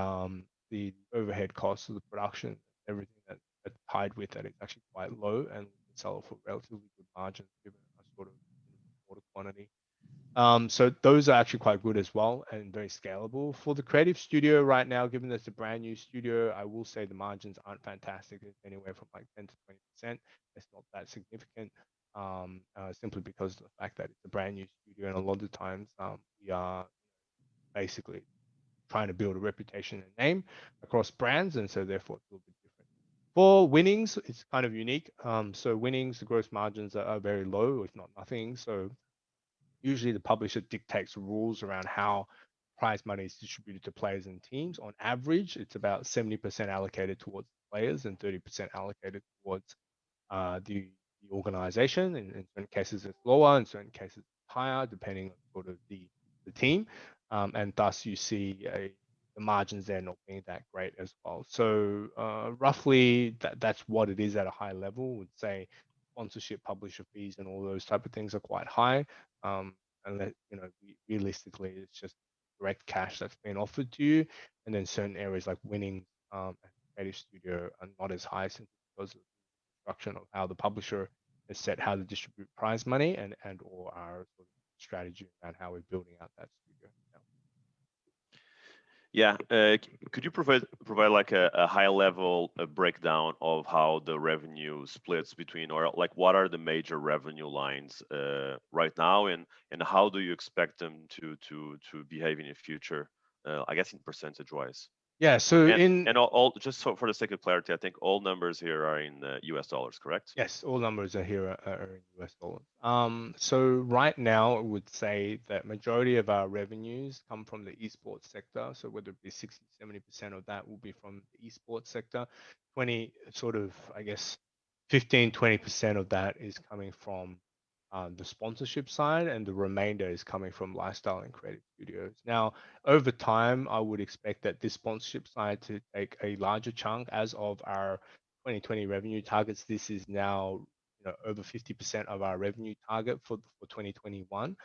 [SPEAKER 2] the overhead costs of the production, everything that's tied with that, is actually quite low, and we can sell it for relatively good margins given a sort of order quantity. So those are actually quite good as well, and very scalable. For the creative studio right now, given that it's a brand new studio, I will say the margins aren't fantastic. It's anywhere from like 10 to 20%. It's not that significant, simply because of the fact that it's a brand new studio, and a lot of times we are basically trying to build a reputation and name across brands, and so therefore it's a little bit different. For winnings, it's kind of unique. So winnings, the gross margins are very low, if not nothing. So usually the publisher dictates rules around how prize money is distributed to players and teams. On average, it's about 70% allocated towards players and 30% allocated towards the organization. In certain cases, it's lower. In certain cases, it's higher, depending on sort of the team. And thus, you see the margins there not being that great as well. So roughly, that's what it is at a high level. Would say sponsorship, publisher fees, and all those type of things are quite high. And that, realistically, it's just direct cash that's being offered to you. And then certain areas like winning and creative studio are not as high, simply because of the structure of how the publisher has set how to distribute prize money, and or our sort of strategy around how we're building out that studio.
[SPEAKER 1] Yeah, could you provide like a high level breakdown of how the revenue splits between, or like what are the major revenue lines right now, and how do you expect them to behave in the future? I guess in percentage wise.
[SPEAKER 2] Yeah. So
[SPEAKER 1] And all just so for the sake of clarity, I think all numbers here are in US dollars, correct?
[SPEAKER 2] yes, all numbers are here are in US dollars. So right now, I would say that majority of our revenues come from the esports sector. So whether it be 60, 70% of that will be from the esports sector. 20, sort of, I guess, 15, 20% of that is coming from the sponsorship side, and the remainder is coming from lifestyle and creative studios. Now, over time, I would expect that this sponsorship side to take a larger chunk. As of our 2020 revenue targets, this is now, over 50% of our revenue target for 2021.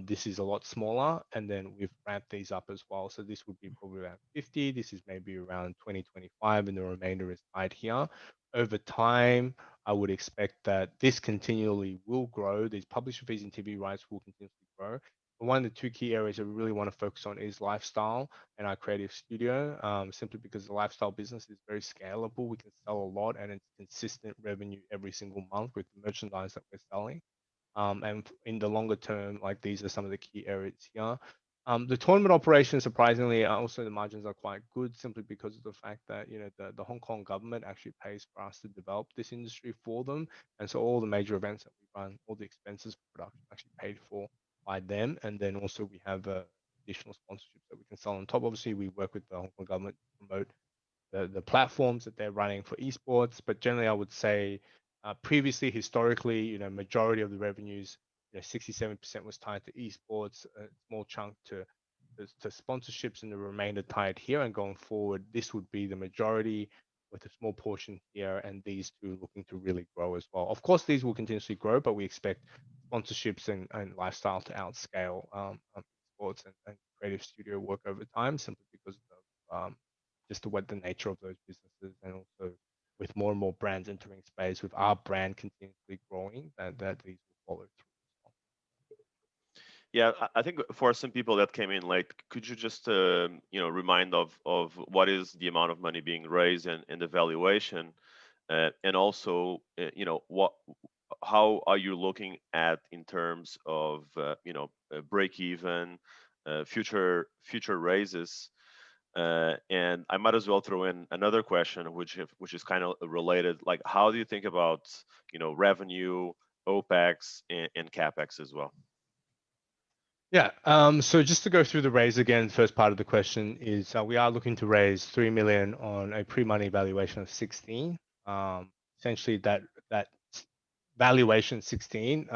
[SPEAKER 2] This is a lot smaller, and then we've ramped these up as well. So this would be probably around 50. This is maybe around 2025, and the remainder is tied here. Over time, I would expect that this continually will grow. These publisher fees and TV rights will continuously grow. But one of the two key areas that we really want to focus on is lifestyle and our creative studio, simply because the lifestyle business is very scalable. We can sell a lot, and it's consistent revenue every single month with the merchandise that we're selling. And in the longer term, like, these are some of the key areas here. The tournament operations, surprisingly, also the margins are quite good, simply because of the fact that, the Hong Kong government actually pays for us to develop this industry for them, and so all the major events that we run, all the expenses for production are actually paid for by them. And then also we have additional sponsorships that we can sell on top. Obviously, we work with the Hong Kong government to promote the platforms that they're running for esports. But generally, I would say previously, historically, majority of the revenues, 67% was tied to esports, a small chunk to sponsorships, and the remainder tied here. And going forward, this would be the majority with a small portion here, and these two looking to really grow as well. Of course, these will continuously grow, but we expect sponsorships and lifestyle to outscale sports and creative studio work over time, simply because of just what the nature of those businesses, and also with more and more brands entering space, with our brand continuously growing, that these will follow through as well.
[SPEAKER 1] Yeah, I think for some people that came in late, could you just remind of what is the amount of money being raised and the valuation, and also how are you looking at in terms of break even, future raises, and I might as well throw in another question, which is kind of related. Like, how do you think about revenue, OPEX, and CAPEX as well?
[SPEAKER 2] Yeah. So just to go through the raise again, first part of the question is we are looking to raise 3 million on a pre-money valuation of 16. Essentially, that valuation 16.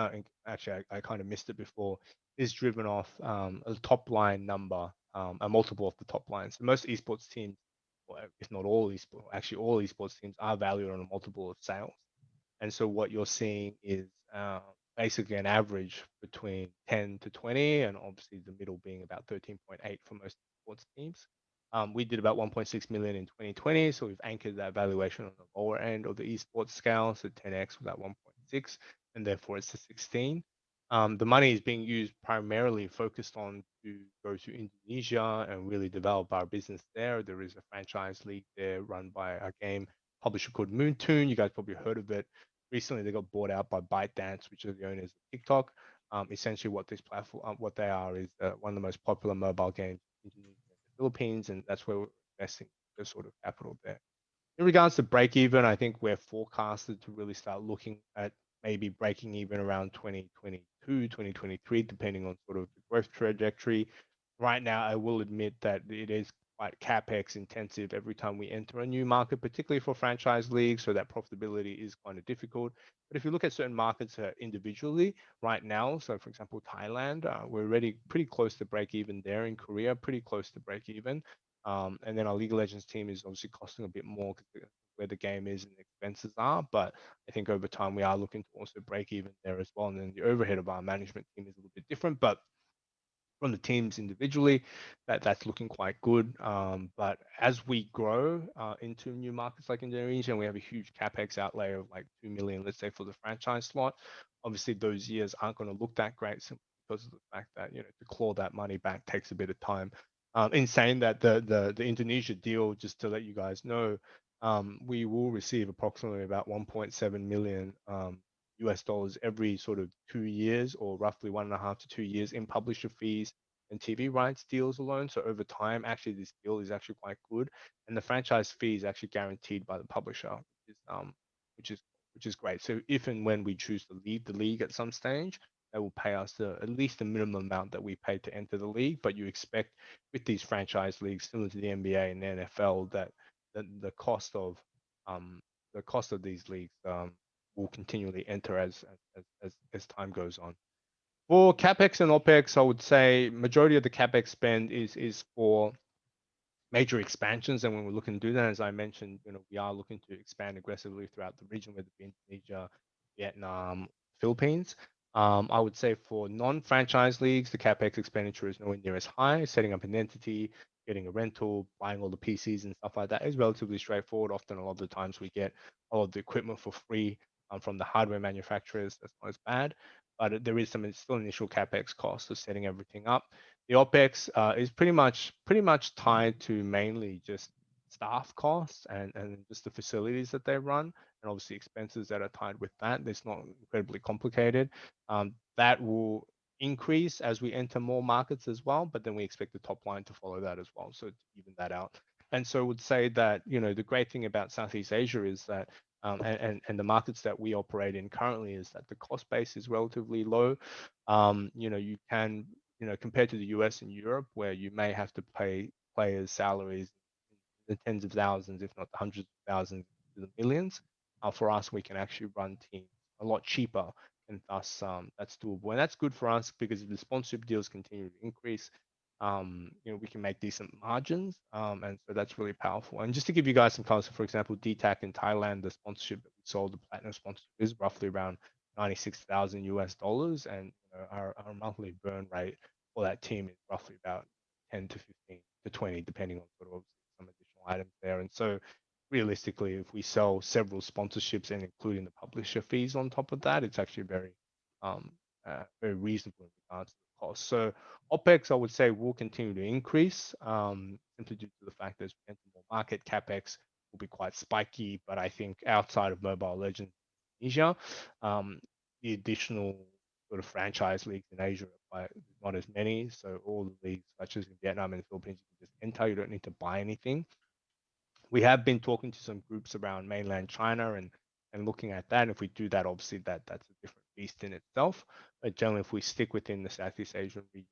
[SPEAKER 2] Actually, I kind of missed it before. Is driven off a top line number, a multiple of the top line. So most esports teams, or if not all esports, actually all esports teams are valued on a multiple of sales. And so what you're seeing is basically an average between 10 to 20, and obviously the middle being about 13.8 for most sports teams. We did about 1.6 million in 2020, so we've anchored that valuation on the lower end of the esports scale, so 10x with that 1.6, and therefore it's a 16. The money is being used primarily focused on to go to Indonesia and really develop our business there. There is a franchise league there run by a game publisher called Moontoon. You guys probably heard of it. Recently, they got bought out by ByteDance, which are the owners of TikTok. Essentially, what this platform, what they are, is one of the most popular mobile games in the Philippines, and that's where we're investing the sort of capital there. In regards to break even, I think we're forecasted to really start looking at maybe breaking even around 2022, 2023, depending on sort of the growth trajectory. Right now, I will admit that it is quite capex intensive every time we enter a new market, particularly for franchise leagues, so that profitability is kind of difficult. But if you look at certain markets individually right now, so for example, Thailand, we're already pretty close to break even there. In Korea, pretty close to break even. And then our League of Legends team is obviously costing a bit more where the game is and the expenses are. But I think over time we are looking to also break even there as well. And then the overhead of our management team is a little bit different, but from the teams individually, that's looking quite good. But as we grow into new markets like Indonesia, and we have a huge capex outlay of like 2 million, let's say, for the franchise slot. Obviously, those years aren't going to look that great simply because of the fact that to claw that money back takes a bit of time. In saying that, the Indonesia deal, just to let you guys know, we will receive approximately about 1.7 million US dollars every sort of 2 years, or roughly 1.5 to 2 years, in publisher fees and TV rights deals alone. So over time, actually, this deal is actually quite good, and the franchise fee is actually guaranteed by the publisher, which is which is great. So if and when we choose to leave the league at some stage, they will pay us at least the minimum amount that we paid to enter the league. But you expect with these franchise leagues, similar to the NBA and the NFL, that the cost of these leagues will continually enter as time goes on. For capex and opex, I would say majority of the capex spend is for major expansions, and when we're looking to do that, as I mentioned, we are looking to expand aggressively throughout the region, whether it be Indonesia, Vietnam, Philippines. I would say for non-franchise leagues, the capex expenditure is nowhere near as high. Setting up an entity, getting a rental, buying all the PCs and stuff like that is relatively straightforward. Often, a lot of the times, we get all of the equipment for free from the hardware manufacturers. That's not as bad, but there is some still initial capex cost of setting everything up. The OpEx is pretty much tied to mainly just staff costs and just the facilities that they run, and obviously expenses that are tied with that. It's not incredibly complicated. That will increase as we enter more markets as well, but then we expect the top line to follow that as well, so to even that out. And so I would say that the great thing about Southeast Asia is that and the markets that we operate in currently is that the cost base is relatively low. You can compared to the US and Europe, where you may have to pay players salaries in the tens of thousands, if not the hundreds of thousands, to the millions. For us, we can actually run teams a lot cheaper, and thus that's doable. And that's good for us because if the sponsorship deals continue to increase, we can make decent margins, and so that's really powerful. And just to give you guys some color, so for example, DTAC in Thailand, the sponsorship that we sold, the platinum sponsorship, is roughly around 96,000 US dollars, and our monthly burn rate for that team is roughly about 10 to 15 to 20, depending on sort of some additional items there. And so realistically, if we sell several sponsorships and including the publisher fees on top of that, it's actually um, very reasonable in regards to the cost. So OPEX, I would say, will continue to increase simply due to the fact that as we enter more market, CapEx will be quite spiky. But I think outside of Mobile Legends Asia, the additional sort of franchise leagues in Asia are quite, not as many. So all the leagues, such as in Vietnam and the Philippines, you can just enter. You don't need to buy anything. We have been talking to some groups around mainland China and looking at that. And if we do that, obviously that's a different beast in itself. But generally, if we stick within the Southeast Asian region,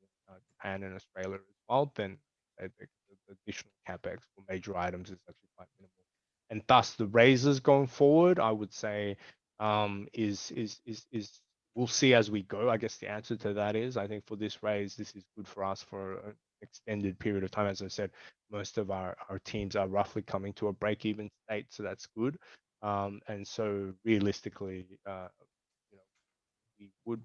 [SPEAKER 2] Japan and Australia as well, then the additional capex for major items is actually quite minimal. And thus, the raises going forward, I would say, is we'll see as we go. I guess the answer to that is, I think for this raise, this is good for us for an extended period of time. As I said, most of our teams are roughly coming to a break-even state, so that's good. And so realistically, we would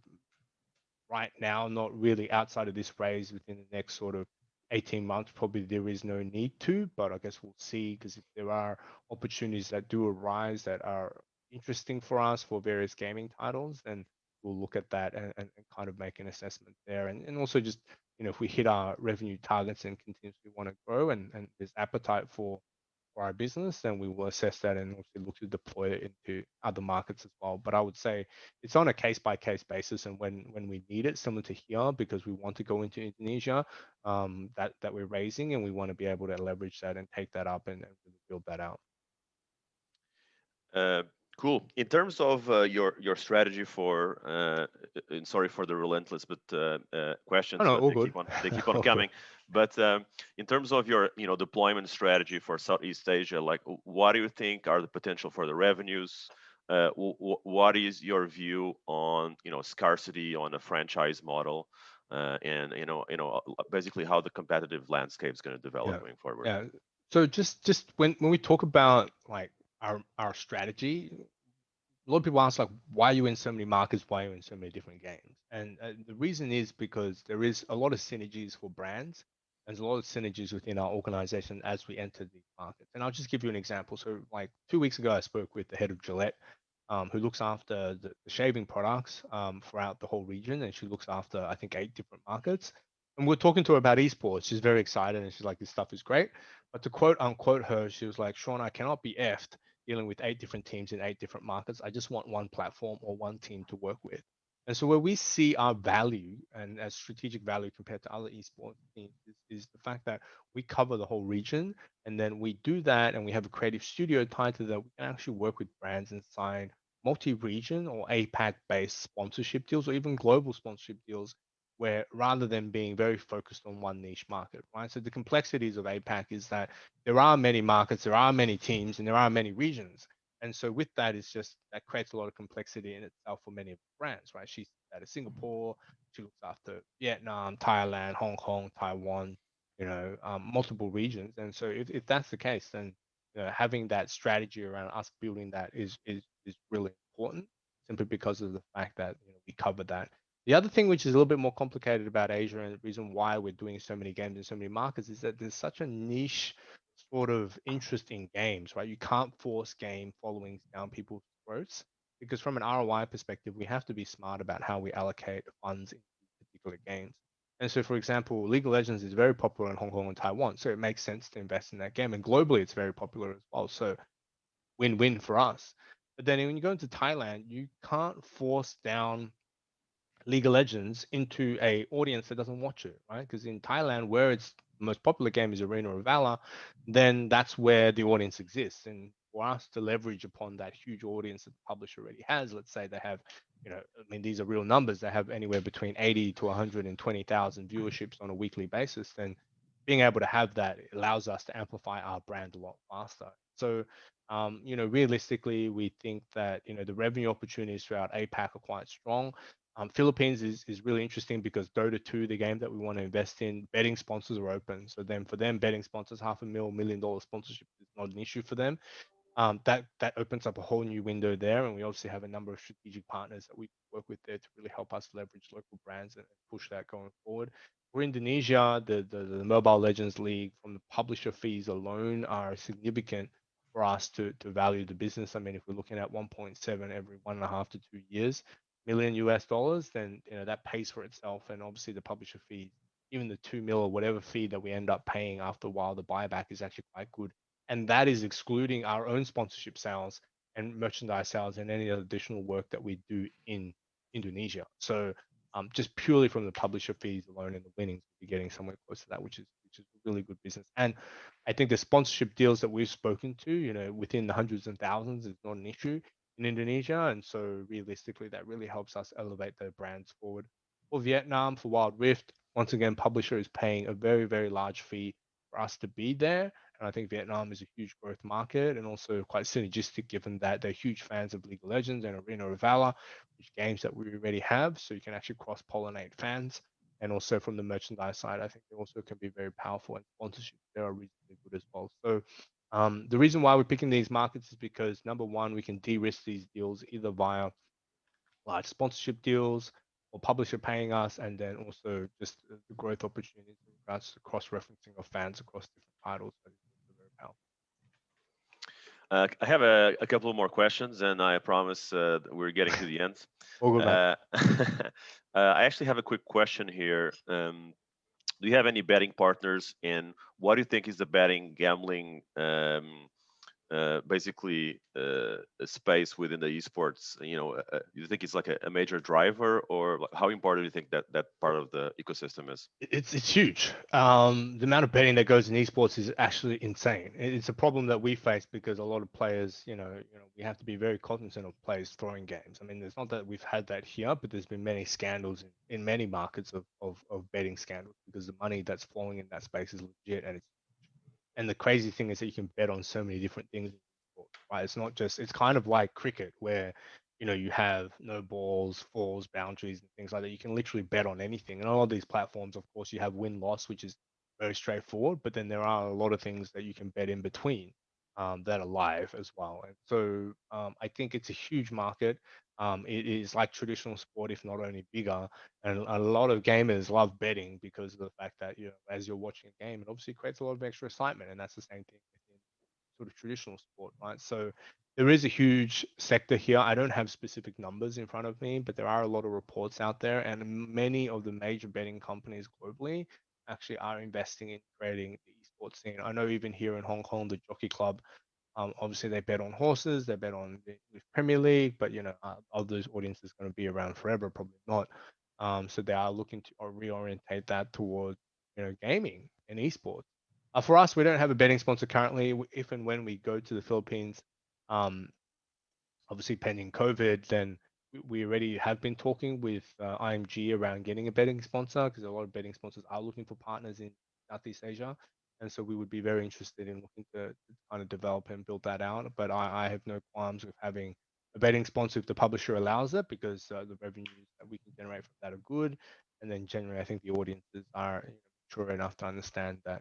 [SPEAKER 2] right now not really outside of this raise within the next sort of 18 months, probably there is no need to, but I guess we'll see because if there are opportunities that do arise that are interesting for us for various gaming titles, then we'll look at that and kind of make an assessment there. And also just, if we hit our revenue targets and continuously want to grow and there's appetite for our business, then we will assess that and also look to deploy it into other markets as well. But I would say it's on a case by case basis, and when we need it, similar to here, because we want to go into Indonesia, that we're raising, and we want to be able to leverage that and take that up and really build that out.
[SPEAKER 1] Cool. In terms of your strategy for, and sorry for the relentless questions,
[SPEAKER 2] no,
[SPEAKER 1] but
[SPEAKER 2] all good.
[SPEAKER 1] They keep on coming. But in terms of your deployment strategy for Southeast Asia, like what do you think are the potential for the revenues? What is your view on scarcity on a franchise model, and basically how the competitive landscape is going to develop going forward?
[SPEAKER 2] Yeah. So just when we talk about like our strategy, a lot of people ask like, why are you in so many markets? Why are you in so many different games? And the reason is because there is a lot of synergies for brands. There's a lot of synergies within our organization as we enter these markets. And I'll just give you an example. So like 2 weeks ago, I spoke with the head of Gillette, who looks after the shaving products throughout the whole region. And she looks after, I think, 8 different markets. And we're talking to her about esports. She's very excited and she's like, this stuff is great. But to quote unquote her, she was like, Sean, I cannot be effed dealing with 8 different teams in 8 different markets. I just want one platform or one team to work with. And so where we see our value and as strategic value compared to other esports teams is the fact that we cover the whole region, and then we do that and we have a creative studio tied to that. We can actually work with brands and sign multi-region or APAC based sponsorship deals or even global sponsorship deals where rather than being very focused on one niche market, right? So the complexities of APAC is that there are many markets, there are many teams, and there are many regions. And so with that, it's just that creates a lot of complexity in itself for many of the brands, right? She's out of Singapore, she looks after Vietnam, Thailand, Hong Kong, Taiwan, multiple regions. And so if that's the case, then having that strategy around us building that is really important, simply because of the fact that we cover that. The other thing which is a little bit more complicated about Asia and the reason why we're doing so many games in so many markets is that there's such a niche sort of interest in games, right? You can't force game followings down people's throats because from an ROI perspective, we have to be smart about how we allocate funds in particular games. And so, for example, League of Legends is very popular in Hong Kong and Taiwan, so it makes sense to invest in that game. And globally, it's very popular as well. So, win-win for us. But then when you go into Thailand, you can't force down League of Legends into a audience that doesn't watch it, right? Because in Thailand, where it's the most popular game is Arena of Valor, then that's where the audience exists. And for us to leverage upon that huge audience that the publisher already has. Let's say they have, I mean, these are real numbers. They have anywhere between 80 to 120,000 viewerships on a weekly basis. Then being able to have that allows us to amplify our brand a lot faster. So, realistically, we think that, the revenue opportunities throughout APAC are quite strong. Philippines is really interesting because Dota 2, the game that we want to invest in, betting sponsors are open. So then for them, betting sponsors, $500,000 sponsorship is not an issue for them. That opens up a whole new window there, and we obviously have a number of strategic partners that we work with there to really help us leverage local brands and push that going forward. For Indonesia, the Mobile Legends League, from the publisher fees alone, are significant for us to value the business. I mean, if we're looking at 1.7 every 1.5 to 2 years million US dollars, then that pays for itself. And obviously the publisher fee, even the 2 mil or whatever fee that we end up paying after a while, the buyback is actually quite good, and that is excluding our own sponsorship sales and merchandise sales and any additional work that we do in Indonesia. So just purely from the publisher fees alone and the winnings, we're getting somewhere close to that, which is really good business. And I think the sponsorship deals that we've spoken to, within the hundreds and thousands is not an issue in Indonesia. And so realistically, that really helps us elevate the brands forward. For Vietnam, for Wild Rift, once again, publisher is paying a very, very large fee for us to be there. And I think Vietnam is a huge growth market and also quite synergistic given that they're huge fans of League of Legends and Arena of Valor, which games that we already have. So you can actually cross pollinate fans. And also from the merchandise side, I think they also can be very powerful, and sponsorship they are reasonably good as well. So the reason why we're picking these markets is because number one, we can de-risk these deals either via large sponsorship deals or publisher paying us, and then also just the growth opportunities in regards to cross-referencing of fans across different titles. That is also very powerful.
[SPEAKER 1] I have a couple of more questions, and I promise we're getting to the end.
[SPEAKER 2] All good, man.
[SPEAKER 1] I actually have a quick question here. Do you have any betting partners, and what do you think is the betting gambling basically a space within the esports? You think it's like a major driver, or how important do you think that part of the ecosystem is?
[SPEAKER 2] It's huge. The amount of betting that goes in esports is actually insane. It's a problem that we face because a lot of players, we have to be very cognizant of players throwing games. I mean, it's not that we've had that here, but there's been many scandals in many markets of betting scandals because the money that's flowing in that space is legit, and the crazy thing is that you can bet on so many different things in sports, right? It's not just, it's kind of like cricket where, you have no balls, falls, boundaries, and things like that. You can literally bet on anything. And a lot of these platforms, of course, you have win loss, which is very straightforward, but then there are a lot of things that you can bet in between that are live as well. And so I think it's a huge market. It is like traditional sport, if not only bigger. And a lot of gamers love betting because of the fact that, as you're watching a game, it obviously creates a lot of extra excitement. And that's the same thing within sort of traditional sport, right? So there is a huge sector here. I don't have specific numbers in front of me, but there are a lot of reports out there. And many of the major betting companies globally actually are investing in creating the esports scene. I know even here in Hong Kong, the Jockey Club, obviously, they bet on horses, they bet on the Premier League, but are those audiences going to be around forever? Probably not. So they are looking to reorientate that towards gaming and esports. For us, we don't have a betting sponsor currently. If and when we go to the Philippines, um, obviously pending COVID, then we already have been talking with IMG around getting a betting sponsor because a lot of betting sponsors are looking for partners in Southeast Asia. And so we would be very interested in looking to kind of develop and build that out. But I have no qualms with having a betting sponsor if the publisher allows it because the revenues that we can generate from that are good. And then generally, I think the audiences are mature enough to understand that,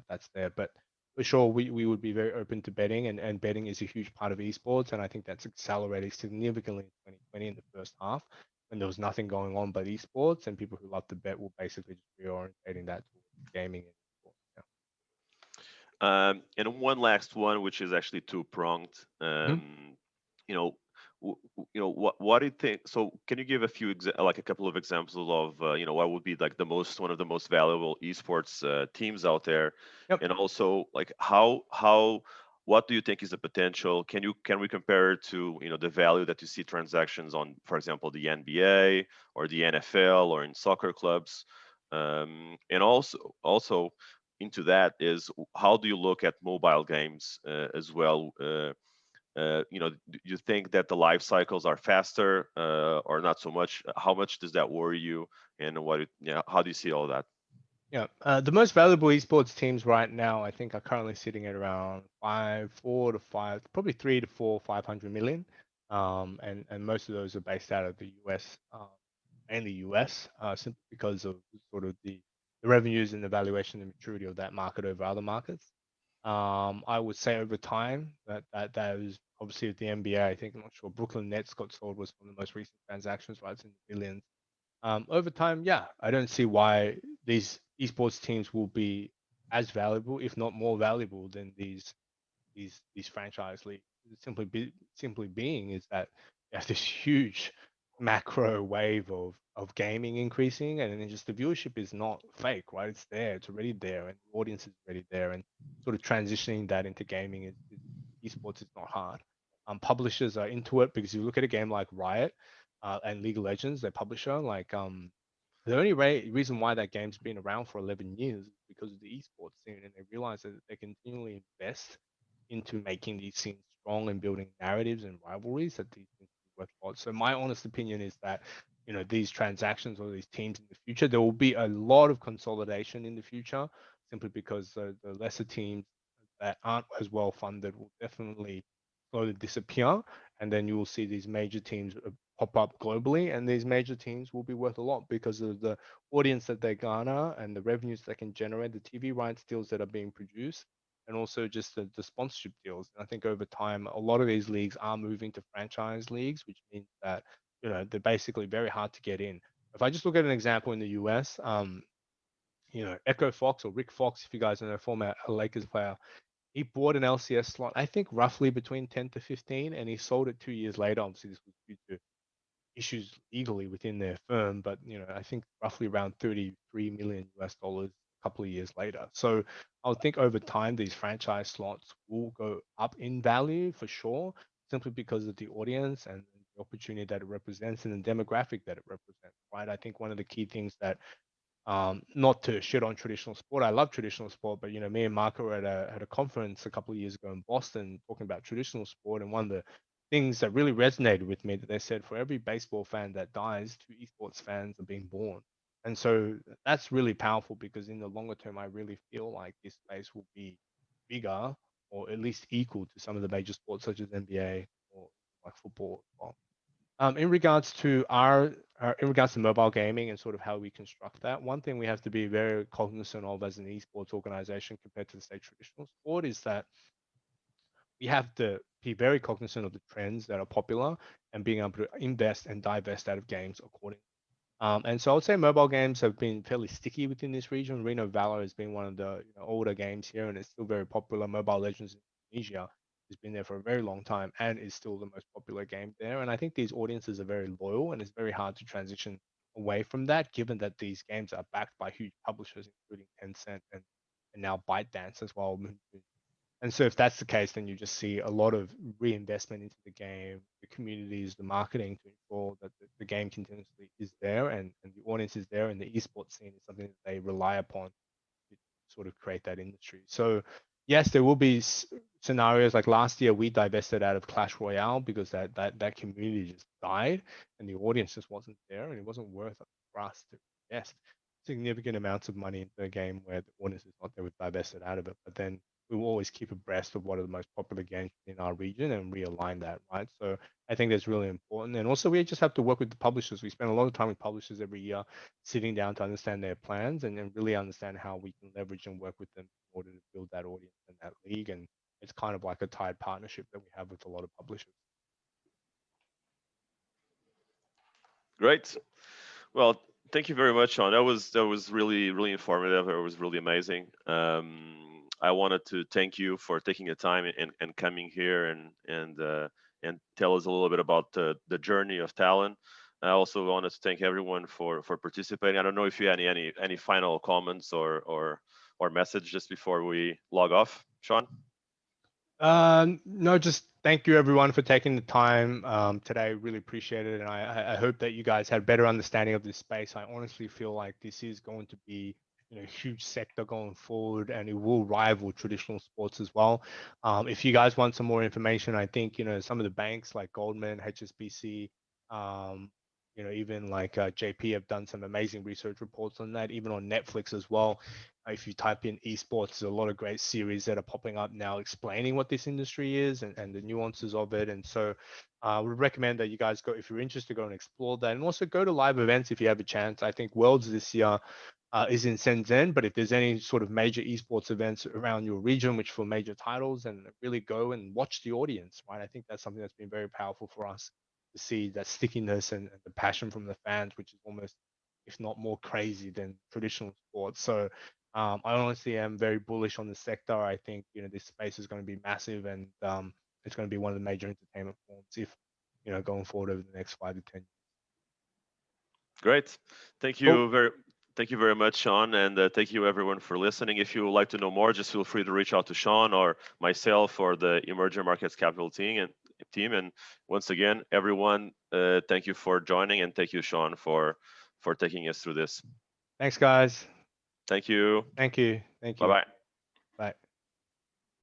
[SPEAKER 2] that's there. But for sure, we would be very open to betting, and betting is a huge part of esports. And I think that's accelerated significantly in 2020 in the first half when there was nothing going on but esports, and people who love to bet will basically just reorientating that towards gaming and esports.
[SPEAKER 1] And one last one, which is actually two-pronged.
[SPEAKER 2] Yeah.
[SPEAKER 1] You know, what do you think? So, can you give a few like a couple of examples of what would be like one of the most valuable esports teams out there,
[SPEAKER 2] Yep.
[SPEAKER 1] and also like how what do you think is the potential? Can we compare it to the value that you see transactions on, for example, the NBA or the NFL or in soccer clubs, and also into that is how do you look at mobile games as well? Do you think that the life cycles are faster or not so much? How much does that worry you, and how do you see all that?
[SPEAKER 2] Yeah, the most valuable esports teams right now, I think, are currently sitting at around 4 to 5, probably 3 to 4, 500 million. And most of those are based out of the US, mainly US, simply because of sort of the revenues and the valuation and maturity of that market over other markets. I would say over time that is obviously with the NBA. I think I'm not sure Brooklyn Nets got sold was one of the most recent transactions, right? It's in the billions. Over time, yeah, I don't see why these esports teams will be as valuable, if not more valuable, than these franchise leagues. Simply being is that you have this huge macro wave of gaming increasing, and then just the viewership is not fake, right? It's there, it's already there, and the audience is already there, and sort of transitioning that into gaming is esports is not hard. Publishers are into it because you look at a game like Riot, and League of Legends, their publisher, like the only reason why that game's been around for 11 years is because of the esports scene, and they realize that they continually invest into making these scenes strong and building narratives and rivalries that these things are worthwhile. So my honest opinion is that these transactions or these teams in the future, there will be a lot of consolidation in the future, simply because the lesser teams that aren't as well funded will definitely slowly disappear, and then you will see these major teams pop up globally, and these major teams will be worth a lot because of the audience that they garner and the revenues they can generate, the TV rights deals that are being produced, and also just the sponsorship deals. And I think over time, a lot of these leagues are moving to franchise leagues, which means that they're basically very hard to get in. If I just look at an example in the US, Echo Fox or Rick Fox, if you guys know, former Lakers player, he bought an LCS slot, I think roughly between 10 to 15, and he sold it 2 years later. Obviously, this was due to issues legally within their firm, but I think roughly around 33 million US dollars a couple of years later. So I would think over time these franchise slots will go up in value for sure, simply because of the audience and the opportunity that it represents and the demographic that it represents, right? I think one of the key things that not to shit on traditional sport. I love traditional sport, but me and Marco were at a conference a couple of years ago in Boston talking about traditional sport, and one of the things that really resonated with me that they said for every baseball fan that dies, two esports fans are being born. And so that's really powerful because in the longer term, I really feel like this space will be bigger or at least equal to some of the major sports such as NBA or like football as well. In regards to mobile gaming and sort of how we construct that, one thing we have to be very cognizant of as an esports organization compared to the state traditional sport is that we have to be very cognizant of the trends that are popular and being able to invest and divest out of games accordingly. And so I would say mobile games have been fairly sticky within this region. Reno Valor has been one of the older games here, and it's still very popular. Mobile Legends in Indonesia has been there for a very long time and is still the most popular game there. And I think these audiences are very loyal, and it's very hard to transition away from that, given that these games are backed by huge publishers, including Tencent and now ByteDance as well. And so if that's the case, then you just see a lot of reinvestment into the game, the communities, the marketing to ensure that the game continuously is there and the audience is there, and the esports scene is something that they rely upon to sort of create that industry. So yes, there will be scenarios like last year we divested out of Clash Royale because that community just died and the audience just wasn't there, and it wasn't worth it for us to invest significant amounts of money into a game where the audience is not there. We've divested out of it, but then we will always keep abreast of what are the most popular games in our region and realign that, right? So I think that's really important. And also we just have to work with the publishers. We spend a lot of time with publishers every year, sitting down to understand their plans and really understand how we can leverage and work with them in order to build that audience and that league. And it's kind of like a tied partnership that we have with a lot of publishers.
[SPEAKER 1] Great. Well, thank you very much, Sean. That was really informative. It was really amazing. I wanted to thank you for taking the time and coming here and tell us a little bit about the journey of Talon. I also wanted to thank everyone for participating. I don't know if you had any final comments or message just before we log off, Sean.
[SPEAKER 2] No, just thank you everyone for taking the time today. Really appreciate it, and I hope that you guys had better understanding of this space. I honestly feel like this is going to be huge sector going forward, and it will rival traditional sports as well. If you guys want some more information, I think some of the banks like Goldman, HSBC, even like JP have done some amazing research reports on that, even on Netflix as well. If you type in esports, there's a lot of great series that are popping up now explaining what this industry is and the nuances of it. And so I would recommend that you guys go, if you're interested, go and explore that, and also go to live events if you have a chance. I think Worlds this year is in Shenzhen, but if there's any sort of major esports events around your region, which for major titles, and really go and watch the audience, right? I think that's something that's been very powerful for us to see that stickiness and the passion from the fans, which is almost, if not more crazy than traditional sports. So I honestly am very bullish on the sector. I think this space is going to be massive, and it's going to be one of the major entertainment forms if going forward over the next 5 to 10 years.
[SPEAKER 1] Great. Thank you very much, Sean, and thank you everyone for listening. If you would like to know more, just feel free to reach out to Sean or myself or the Emerging Markets Capital team. And once again, everyone, thank you for joining, and thank you, Sean, for taking us through this.
[SPEAKER 2] Thanks, guys.
[SPEAKER 1] Thank you.
[SPEAKER 2] Thank you.
[SPEAKER 1] Bye bye.